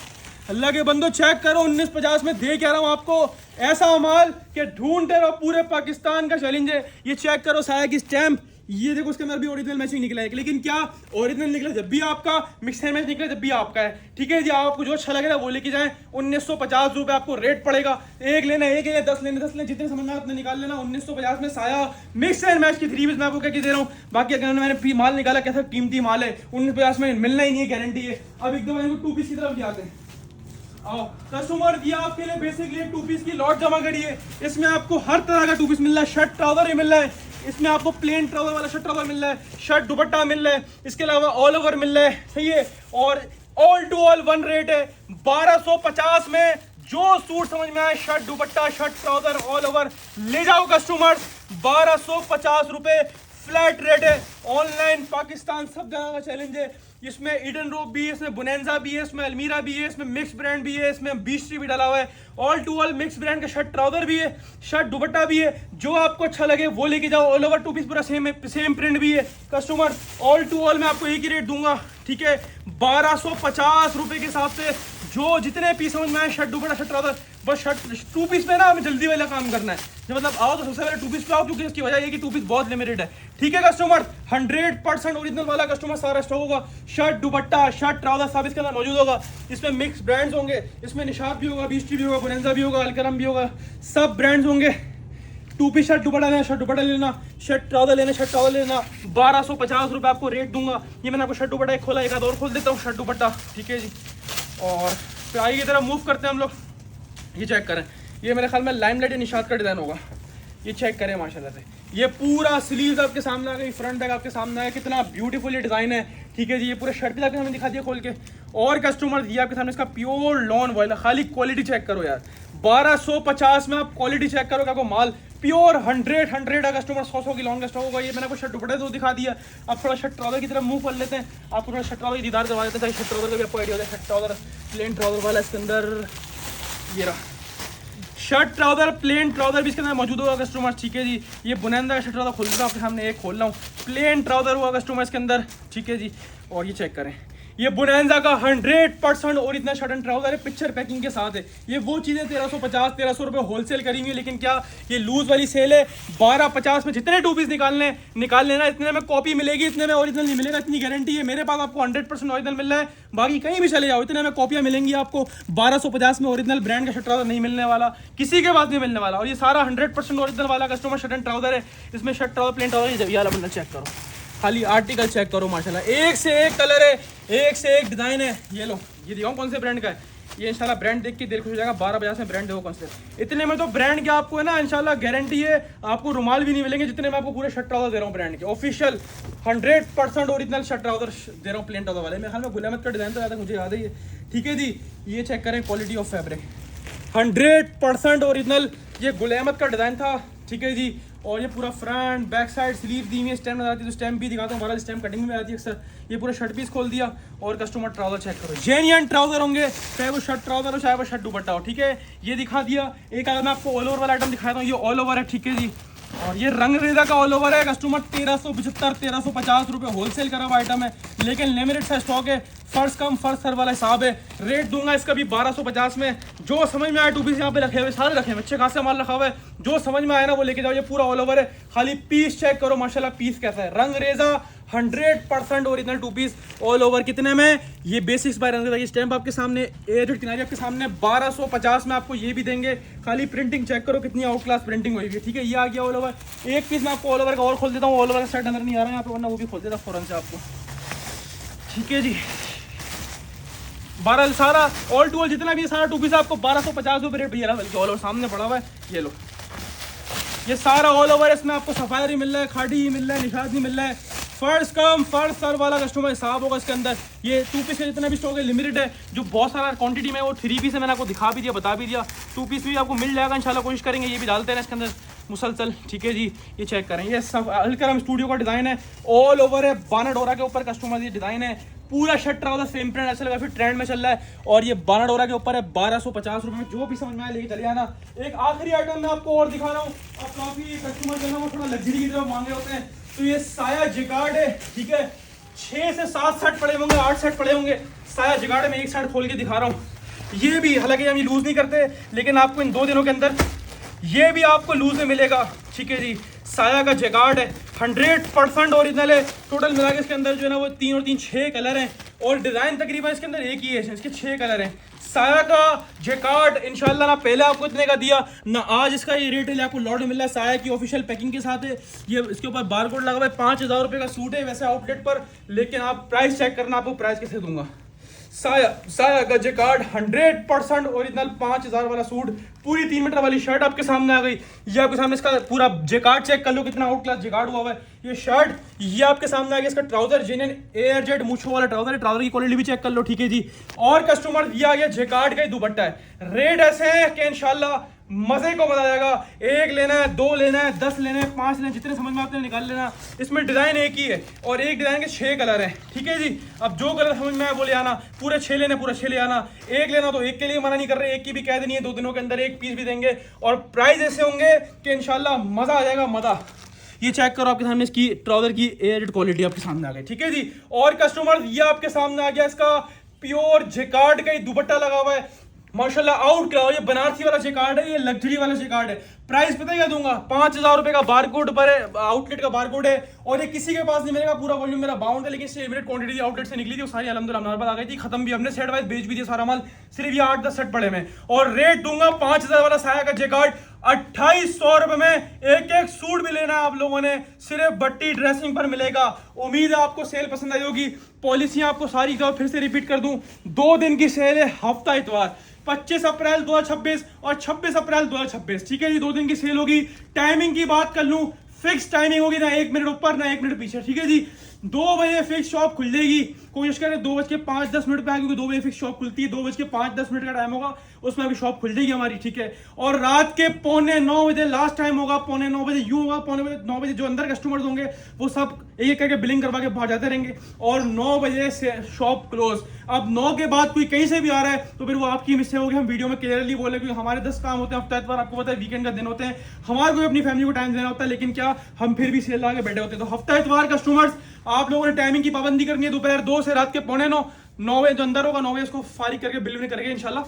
अल्लाह के बंदो चेक करो, 1950 में दे क्या रहा हूँ आपको ऐसा माल कि ढूंढते रहो, पूरे पाकिस्तान का चैलेंज है। ये चेक करो, साया की स्टैम्प, ये देखो इसके अंदर भी ओरिजिनल मैचिंग निकला है, लेकिन क्या ओरिजिनल निकला जब भी आपका, मिक्स एंड मैच निकला जब भी आपका है, ठीक है जी। आपको जो अच्छा लग रहा है वो लेके जाएं। 1950 रुपए आपको रेट पड़ेगा। एक लेना, एक लेना, 10 लेने, 10 लेने, जितने समझ में उतने निकाल लेना। 1950 में साया मिक्स एंड मैच की 3 पीस मैं आपको क्या दे रहा हूँ। बाकी अगर मैंने माल निकाला, कैसा कीमती माल है, 1950 में मिलना ही नहीं है, गारंटी है। अब एकदम 2 पीस की तरफ जाते हैं। आओ कस्टमर, दिया आपके लिए बेसिकली 2 पीस की लॉट जमा करी है। इसमें आपको हर तरह का 2 पीस मिल रहा है। शर्ट ट्राउजर ही मिल रहा है, इसमें आपको प्लेन ट्राउजर वाला शर्ट ट्राउजर मिल रहा है, शर्ट दुपट्टा मिल रहा है, इसके अलावा ऑल ओवर मिल रहा है, सही है। और all to all one rate है 1250 में। जो सूट समझ में आए, shirt dupatta, shirt trouser, all over ले जाओ कस्टमर। 1250 रुपए फ्लैट रेट है। ऑनलाइन पाकिस्तान सब जगह का चैलेंज है। इसमें ईडन रोप भी है, इसमें बुनेंजा भी है, इसमें अलमीरा भी है, इसमें मिक्स ब्रांड भी है, इसमें बीस्ट्री भी डाला हुआ है। All to all mix brand का शर्ट ट्राउजर भी है, शर्ट दुपट्टा भी है। जो आपको अच्छा लगे वो लेके जाओ। ऑल ओवर 2 पीस पूरा सेम प्रिंट भी है कस्टमर। ऑल टू ऑल मैं आपको एक ही रेट दूंगा, ठीक है, 1250 रुपए के हिसाब से। जो जितने पीस समझ में आए, शर्ट दुपट्टा, शर्ट ट्राउजर, बस शर्ट 2 पीस में ना हमें जल्दी वाला काम करना है। जब मतलब आओ तो सबसे पहले 2 पीस पे आओ, क्योंकि इसकी वजह ये कि 2 पीस बहुत लिमिटेड है, ठीक है कस्टमर। 100% ओरिजिनल वाला कस्टमर सारा स्टॉक होगा। शर्ट दुपट्टा, शर्ट ट्राउजर सब इसके अंदर मौजूद होगा। इसमें मिक्स ब्रांड्स होंगे, इसमें निशात भी होगा, बीस्ट्री भी होगा, बुनेंजा भी होगा, अलकरम भी होगा, सब ब्रांड्स होंगे। 2 पीस शर्ट दुपट्टा लेना, शर्ट दुपट्टा लेना, शर्ट ट्राउजर लेना, शर्ट ट्राउजर लेना। 1250 रुपये आपको रेट दूंगा। ये मैंने आपको शर्ट दुपट्टा एक खोला, एक आध और खोल देता हूँ, शर्ट दुपट्टा, ठीक है जी। और फिर आगे की तरफ मूव करते हैं हम लोग। ये चेक करें, ये मेरे ख्याल में लाइमलाइट निशात का डिज़ाइन होगा। ये चेक करें माशाल्लाह से, ये पूरा स्लीव्स आपके सामने आ गई, फ्रंट बैक आपके सामने आया, कितना ब्यूटीफुल ये डिज़ाइन है, ठीक है जी। ये पूरे शर्ट भी आपके सामने दिखा दिया खोल के। और कस्टमर ये आपके सामने इसका प्योर लॉन वॉयल, खाली क्वालिटी चेक करो यार। 1250 में आप क्वालिटी चेक करोगे, आपको माल प्योर 100 है कस्टमर। 100 की लॉन का स्टॉक होगा। ये मैंने आपको शर्ट दुपट्टा तो दिखा दिया। अब थोड़ा शर्ट ट्राउजर की तरफ मूव कर लेते हैं। आपको थोड़ा शर्ट ट्राउजर की दीदार करवा देते हैं, शर्ट ट्राउजर का भी आपको आइडिया हो जाए। शर्ट ट्राउजर प्लेन ट्राउजर वाला, इसके अंदर ये रहा शर्ट ट्राउजर, प्लेन ट्राउजर भी इसके अंदर मौजूद होगा कस्टमर, ठीक है जी। ये बुनंदा का शर्ट ट्राउजर खोल रहा हूँ आपके सामने, एक खोल रहा हूँ, प्लेन ट्राउजर हुआ कस्टमर इसके अंदर, ठीक है जी। और ये चेक करें, ये बुनैंजा का 100% ओरिजिनल शर्ट एंड ट्राउजर है, पिक्चर पैकिंग के साथ है। ये वो चीज़ें 1350-1300 रुपये होलसेल करेंगे, लेकिन क्या ये लूज वाली सेल है। 1250 में जितने 2 पीस निकाल लेना, इतने में कॉपी मिलेगी, इतने में ओरिजिनल नहीं मिलेगा, इतनी गारंटी है मेरे पास। आपको 100% ओरिजिनल मिल रहा है, बाकी कहीं भी चले जाओ इतने में कॉपियाँ मिलेंगी आपको। 1250 में ओरिजिनल ब्रांड का शर्ट ट्राउजर नहीं मिलने वाला, किसी के पास नहीं मिलने वाला। और ये सारा 100% ओरिजिनल वाला कस्टमर शर्ट एंड ट्राउजर है। इसमें शर्ट ट्राउजर, प्लेन ट्राउजर, ये वाला बंडल चेक करो, खाली आर्टिकल चेक करो माशाल्लाह, एक से एक कलर है, एक से एक डिजाइन है। ये लो, ये दिखाऊं कौन से ब्रांड का है ये, इंशाल्लाह ब्रांड देख के दिल खुश हो जाएगा। 1250 में ब्रांड देखो कौन से, इतने में तो ब्रांड के आपको है ना इंशाल्लाह गारंटी है, आपको रुमाल भी नहीं मिलेंगे जितने में आपको पूरे शर्ट ट्राउजर दे रहा हूँ ब्रांड के ऑफिशियल 100% ओरिजिनल शर्ट ट्राउजर दे रहा हूँ प्लेन ट्राउजर वाले। मेरे ख्याल में गुल अहमद का डिजाइन तो ज़्यादा मुझे याद है ये, ठीक है जी। ये चेक करें क्वालिटी ऑफ फैब्रिक, 100% ओरिजिनल, ये गुल अहमद का डिजाइन था, ठीक है जी। और ये पूरा फ्रंट बैक साइड स्लीव दी हुई है, स्टैम्प नजर आती है तो स्टैम्प भी दिखाता हूँ, हमारा स्टैम्प कटिंग में आती है अक्सर। ये पूरा शर्ट पीस खोल दिया और कस्टमर ट्राउजर चेक करो, जेन्युइन ट्राउजर होंगे, चाहे वो शर्ट ट्राउजर हो चाहे वो शर्ट दुपट्टा हो, ठीक है। ये दिखा दिया। एक अगर मैं आपको ऑल ओवर वाला आइटम दिखाता हूँ, ये ऑल ओवर है, ठीक है जी। और ये रंग रेजा का ऑल ओवर है कस्टमर, 1375-1350 रुपये होलसेल करा हुआ आइटम है, लेकिन लिमिटेड सा स्टॉक है, फर्स्ट कम फर्स्ट सर्व वाला हिसाब है। रेट दूंगा इसका भी 1250 में। जो समझ में आया 2 पीस यहाँ पे रखे हुए, सारे रखे हुए, अच्छे खासा माल रखा हुआ है, जो समझ में आया ना वो लेके जाओ। ये पूरा ऑल ओवर है, खाली पीस चेक करो माशाल्लाह, पीस कैसा है, रंग रेजा 100% ओरिजिनल 2 पीस ऑल ओवर। कितने में? ये बेसिक्स बाय रंग रेजा, स्टैम्प आपके सामने, एजेड किनारी आपके सामने, 1250 में आपको ये भी देंगे। खाली प्रिंटिंग चेक करो कितनी आउट क्लास प्रिंटिंग हुई है, ठीक है। ये आ गया ऑल ओवर। एक पीस मैं आपको ऑल ओवर का और खोल देता हूँ, ऑल ओवर का सेट अंदर नहीं आ रहा है यहाँ पे, वरना वो भी खोल देता फौरन से आपको, ठीक है जी। 12 सारा ऑल टू ऑल जितना भी सारा 2 पीस आपको 1250 रुपये रेट भैया, बल्कि ऑल ओवर सामने पड़ा हुआ है, ये लो। ये सारा ऑल ओवर है, इसमें आपको सफायर ही मिल रहा है, खाड़ी ही मिल रहा है, निशाद ही मिल रहा है, फर्स्ट कम फर्स्ट सर्व वाला कस्टमर हिसाब होगा इसके अंदर। ये 2 पीस का जितना भी स्टॉक है लिमिटेड है, जो बहुत सारा क्वांटिटी में वो 3 पीस है, मैंने आपको दिखा भी दिया, बता भी दिया। 2 पीस भी आपको मिल जाएगा इंशाल्लाह, कोशिश करेंगे ये भी डालते हैं इसके अंदर मुसलसल, ठीक है जी। ये चेक करें, ये सब अलकरम स्टूडियो का डिज़ाइन है, ऑल ओवर है, बाना डोरा के ऊपर कस्टमर ये डिज़ाइन है, पूरा शर्ट ट्राउजर सेम प्रिंट ऐसा लगा, फिर ट्रेंड में चल रहा है। और ये बाना डोरा के ऊपर है, 1250 रुपये में, जो भी समझ में आए लेके चले आना। एक आखिरी आइटम मैं आपको और दिखा रहा हूँ, अब काफ़ी कस्टमर जो है वो थोड़ा लग्जरी की तरफ मांगे होते हैं, तो ये साया जिगार्ड है, ठीक है। 6 से 7 सेट पड़े होंगे, 8 सेट पड़े होंगे साया जिगार्ड में, एक साइड खोल के दिखा रहा हूँ। ये भी हालांकि हम ये लूज नहीं करते, लेकिन आपको इन 2 दिनों के अंदर ये भी आपको लूज में मिलेगा, ठीक है जी। साया का जगार्ड है, 100% ओरिजिनल है। टोटल मिला के इसके अंदर जो है ना वो 3 और 3 6 कलर हैं, और डिज़ाइन तकरीबन इसके अंदर एक ही है, इसके 6 कलर हैं। साया का जैकार्ड इंशाल्लाह ना पहले आपको इतने का दिया ना आज इसका ये रेट है, आपको लॉट मिल रहा है साया की ऑफिशियल पैकिंग के साथ है। ये इसके ऊपर बारकोड लगा हुआ है, 5000 रुपये का सूट है वैसे आउटलेट पर, लेकिन आप प्राइस चेक करना, आपको प्राइस कैसे दूंगा। साया का जैकार्ड 100% ओरिजिनल 5000 वाला सूट, पूरी 3 मीटर वाली शर्ट आपके सामने आ गई। ये आपके सामने इसका पूरा जैकार्ड चेक कर लो कितना आउट क्लास जैकार्ड हुआ है। ये शर्ट ये आपके सामने आ गया, इसका ट्राउजर जेन्युइन एयर जेट मूछों वाला ट्राउजर है, ट्राउजर की क्वालिटी भी चेक कर लो, ठीक है जी। और कस्टमर ये आ गया जैकार्ड का ही दुपट्टा है। रेट ऐसे है कि इंशाल्लाह मजे को मजा आएगा। एक लेना है, 2 लेना है, 10 लेना है, 5 लेना है, जितने समझ में आते हैं निकाल लेना। इसमें डिजाइन एक ही है और एक डिजाइन के 6 कलर हैं, ठीक है जी। अब जो कलर समझ में आए वो ले आना, पूरे 6 लेने पूरे 6 ले आना। एक लेना तो एक के लिए मना नहीं कर रहे, एक की भी कह देनी है, 2 दिनों के अंदर एक पीस भी देंगे। और प्राइस ऐसे होंगे कि इंशाल्लाह मजा आ जाएगा, मजा। ये चेक करो आपके सामने इसकी ट्राउजर की एयर क्वालिटी आपके सामने आ गई, ठीक है जी। और कस्टमर ये आपके सामने आ गया, इसका प्योर जैकार्ड का ही दुपट्टा लगा हुआ है माशाल्लाह, आउट कराओ। ये बनारसी वाला जैकार्ड है, ये लग्जरी वाला जैकार्ड है। प्राइस पता है क्या दूंगा, 5000 रुपये का बारकोड पर है, आउटलेट का बारकोड है, और ये किसी के पास नहीं मिलेगा। पूरा वॉल्यूम मेरा बाउंड है, लेकिन इससे लिमिटेड क्वांटिटी आउटलेट से निकली थी, वो सारी अलहमदुलिल्लाह हमारे पास आ गई थी, खत्म भी, हमने सेट वाइज बेच भी दिया सारा माल। सिर्फ ये 8-10 सेट पड़े में, और रेट दूंगा 5000 वाला साया का जैकार्ड 2800 रुपये में। एक एक सूट भी लेना है आप लोगों ने, सिर्फ बट्टी ड्रेसिंग पर मिलेगा। उम्मीद है आपको सेल पसंद आई होगी। पॉलिसियां आपको सारी फिर से रिपीट कर दूं, 2 दिन की सेल है, हफ्ता इतवार 25 अप्रैल 2026 और 26 अप्रैल 2026, ठीक है जी। 2 दिन की सेल होगी। टाइमिंग की बात कर लूं, फिक्स टाइमिंग होगी, ना 1 मिनट ऊपर ना 1 मिनट पीछे, ठीक है जी। 2 बजे फिक्स शॉप खुल जाएगी, कोशिश करें 2:05-10 पे आए, क्योंकि 2 बजे फिक्स शॉप खुलती है, 2:05-10 का टाइम होगा, उसमें अभी शॉप खुल जाएगी हमारी, ठीक है। और रात के 8:45 बजे लास्ट टाइम होगा, 8:45 यूं होगा, 9:45 जो अंदर कस्टमर्स होंगे वो सब एक एक करके बिलिंग करवा के बाहर जाते रहेंगे और 9 बजे से शॉप क्लोज। अब 9 के बाद कोई कहीं से भी आ रहा है तो फिर वो आपकी मिस्टेक होगी। हम वीडियो में क्लियरली बोले क्योंकि हमारे 10 काम होते हैं हफ्ता इतवार, आपको पता है वीकेंड का दिन होते हैं, हमारे को अपनी फैमिली को टाइम देना होता है, लेकिन क्या हम फिर भी सेल लगा के बैठे होते हैं। तो हफ्ता इतवार कस्टमर्स आप लोगों ने टाइमिंग की पाबंदी करनी है, दोपहर 2 से रात के 8:45, 9 बजे जो अंदर होगा 9 बजे इसको फारिग करके बिल करके इंशाल्लाह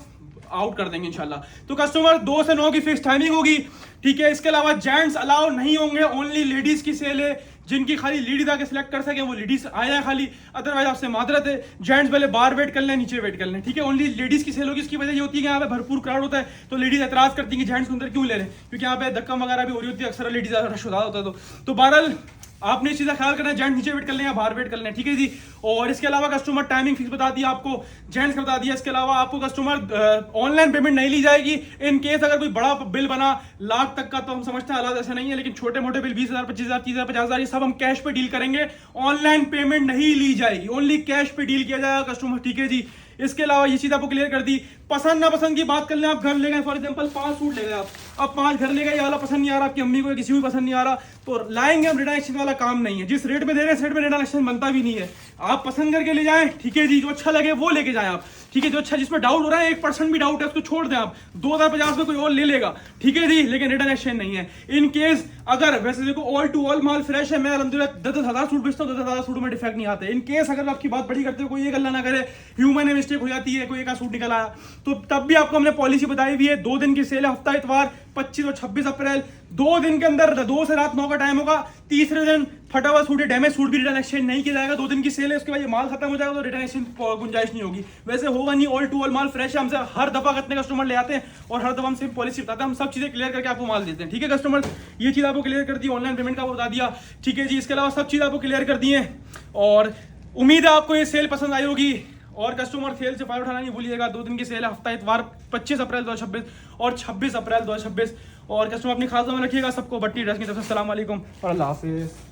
आउट कर देंगे इंशाल्लाह। तो कस्टमर 2 से 9 की फिक्स टाइमिंग होगी, ठीक है। इसके अलावा जेंट्स अलाउ नहीं होंगे, ओनली लेडीज की सेल है। जिनकी खाली लेडीज आके सिलेक्ट कर सके वो लेडीज आए हैं खाली, अदरवाइज आपसे मादरत है, जेंट्स पहले बाहर वेट कर लें, नीचे वेट कर लें, ठीक है। ओनली लेडीज की सेल होगी। इसकी वजह ये होती है कि यहाँ पे भरपूर क्राउड होता है तो लेडीज एतराज करती है कि जेंट्स को अंदर क्यों ले रहे हैं, क्योंकि यहाँ पे धक्का वगैरह भी हो रही होती है, अक्सर लेडीज रश होता है। तो बहरहाल आपने इस चीज़ का ख्याल करना है, जेंट्स नीचे वेट कर लें या बाहर वेट कर लें, ठीक है जी। और इसके अलावा कस्टमर टाइमिंग फिक्स बता दिया आपको, जेंट्स का बता दिया। इसके अलावा आपको कस्टमर ऑनलाइन पेमेंट नहीं ली जाएगी। इन केस अगर कोई बड़ा बिल बना लाख तक का तो हम समझते हैं हालात ऐसा नहीं है, लेकिन छोटे मोटे बिल 20,000, 25,000, 30,000, 50,000 ये सब हम कैश पे डील करेंगे, ऑनलाइन पेमेंट नहीं ली जाएगी, ओनली कैश पे डील किया जाएगा कस्टमर, ठीक है जी। इसके अलावा ये चीज आपको क्लियर कर दी। पसंद ना पसंद की बात कर लें, आप घर ले गए फॉर एग्जांपल 5 सूट ले गए आप, अब 5 घर ले गए, ये वाला पसंद नहीं आ रहा आपकी अम्मी को, किसी को भी पसंद नहीं आ रहा तो लाएंगे हम। रिटर्न एक्सचेंज वाला काम नहीं है, जिस रेट में दे रहे हैं रेट में रिटर्न एक्सचेंज बनता भी नहीं है। आप पसंद करके ले जाएं, ठीक है जी, जो अच्छा लगे वो लेके जाएं आप, ठीक है। जो अच्छा जिसमें डाउट हो रहा है 1% भी डाउट है उसको छोड़ दें आप, 2050 में कोई और ले लेगा, ठीक है जी, लेकिन रिटर्न एक्सचेंज नहीं है। इन केस अगर वैसे देखो ऑल टू ऑल माल फ्रेश है, मैं अल्हम्दुलिल्लाह 10,000 सूट बेचता हूँ, 10,000 सूट में डिफेक्ट नहीं आते। इन केस अगर आपकी बात बड़ी करते हो, कोई ये गल्ला ना करे, ह्यूमन में मिस्टेक हो जाती है, कोई एक सूट निकल आया तो तब भी आपको हमने पॉलिसी बताई हुई है। 2 दिन की सेल है, हफ्ता इतवार 25 और 26 अप्रैल, 2 दिन के अंदर 2 से रात 9 का टाइम होगा। तीसरे दिन फटा हुआ सूट, डैमेज सूट भी रिटर्न एक्सचेंज नहीं किया जाएगा। 2 दिन की सेल है, उसके बाद ये माल खत्म हो जाएगा तो रिटर्न एक्सचेंज गुंजाइश नहीं होगी। वैसे होगा नहीं, ऑल टू ऑल माल फ्रेश है, हमसे हर दफा कितने कस्टमर ले आते हैं और हर दफा हमसे पॉलिसी बताते हैं, हम सब चीजें क्लियर करके आपको माल देते हैं, ठीक है कस्टमर। ये चीज आपको क्लियर कर दी, ऑनलाइन पेमेंट का बता दिया, ठीक है जी। इसके अलावा सब चीज आपको क्लियर कर दी है और उम्मीद है आपको ये सेल पसंद आई होगी। और कस्टमर सेल से फायदा उठाना नहीं भूलिएगा। 2 दिन की सेल है, हफ्ता इतवार 25 अप्रैल 2026 और 26 अप्रैल 2026। और कस्टमर अपनी खास में रखिएगा। सबको भट्टी ड्रेस की तरफ से अस्सलाम वालेकुम और अल्लाह हाफिज़।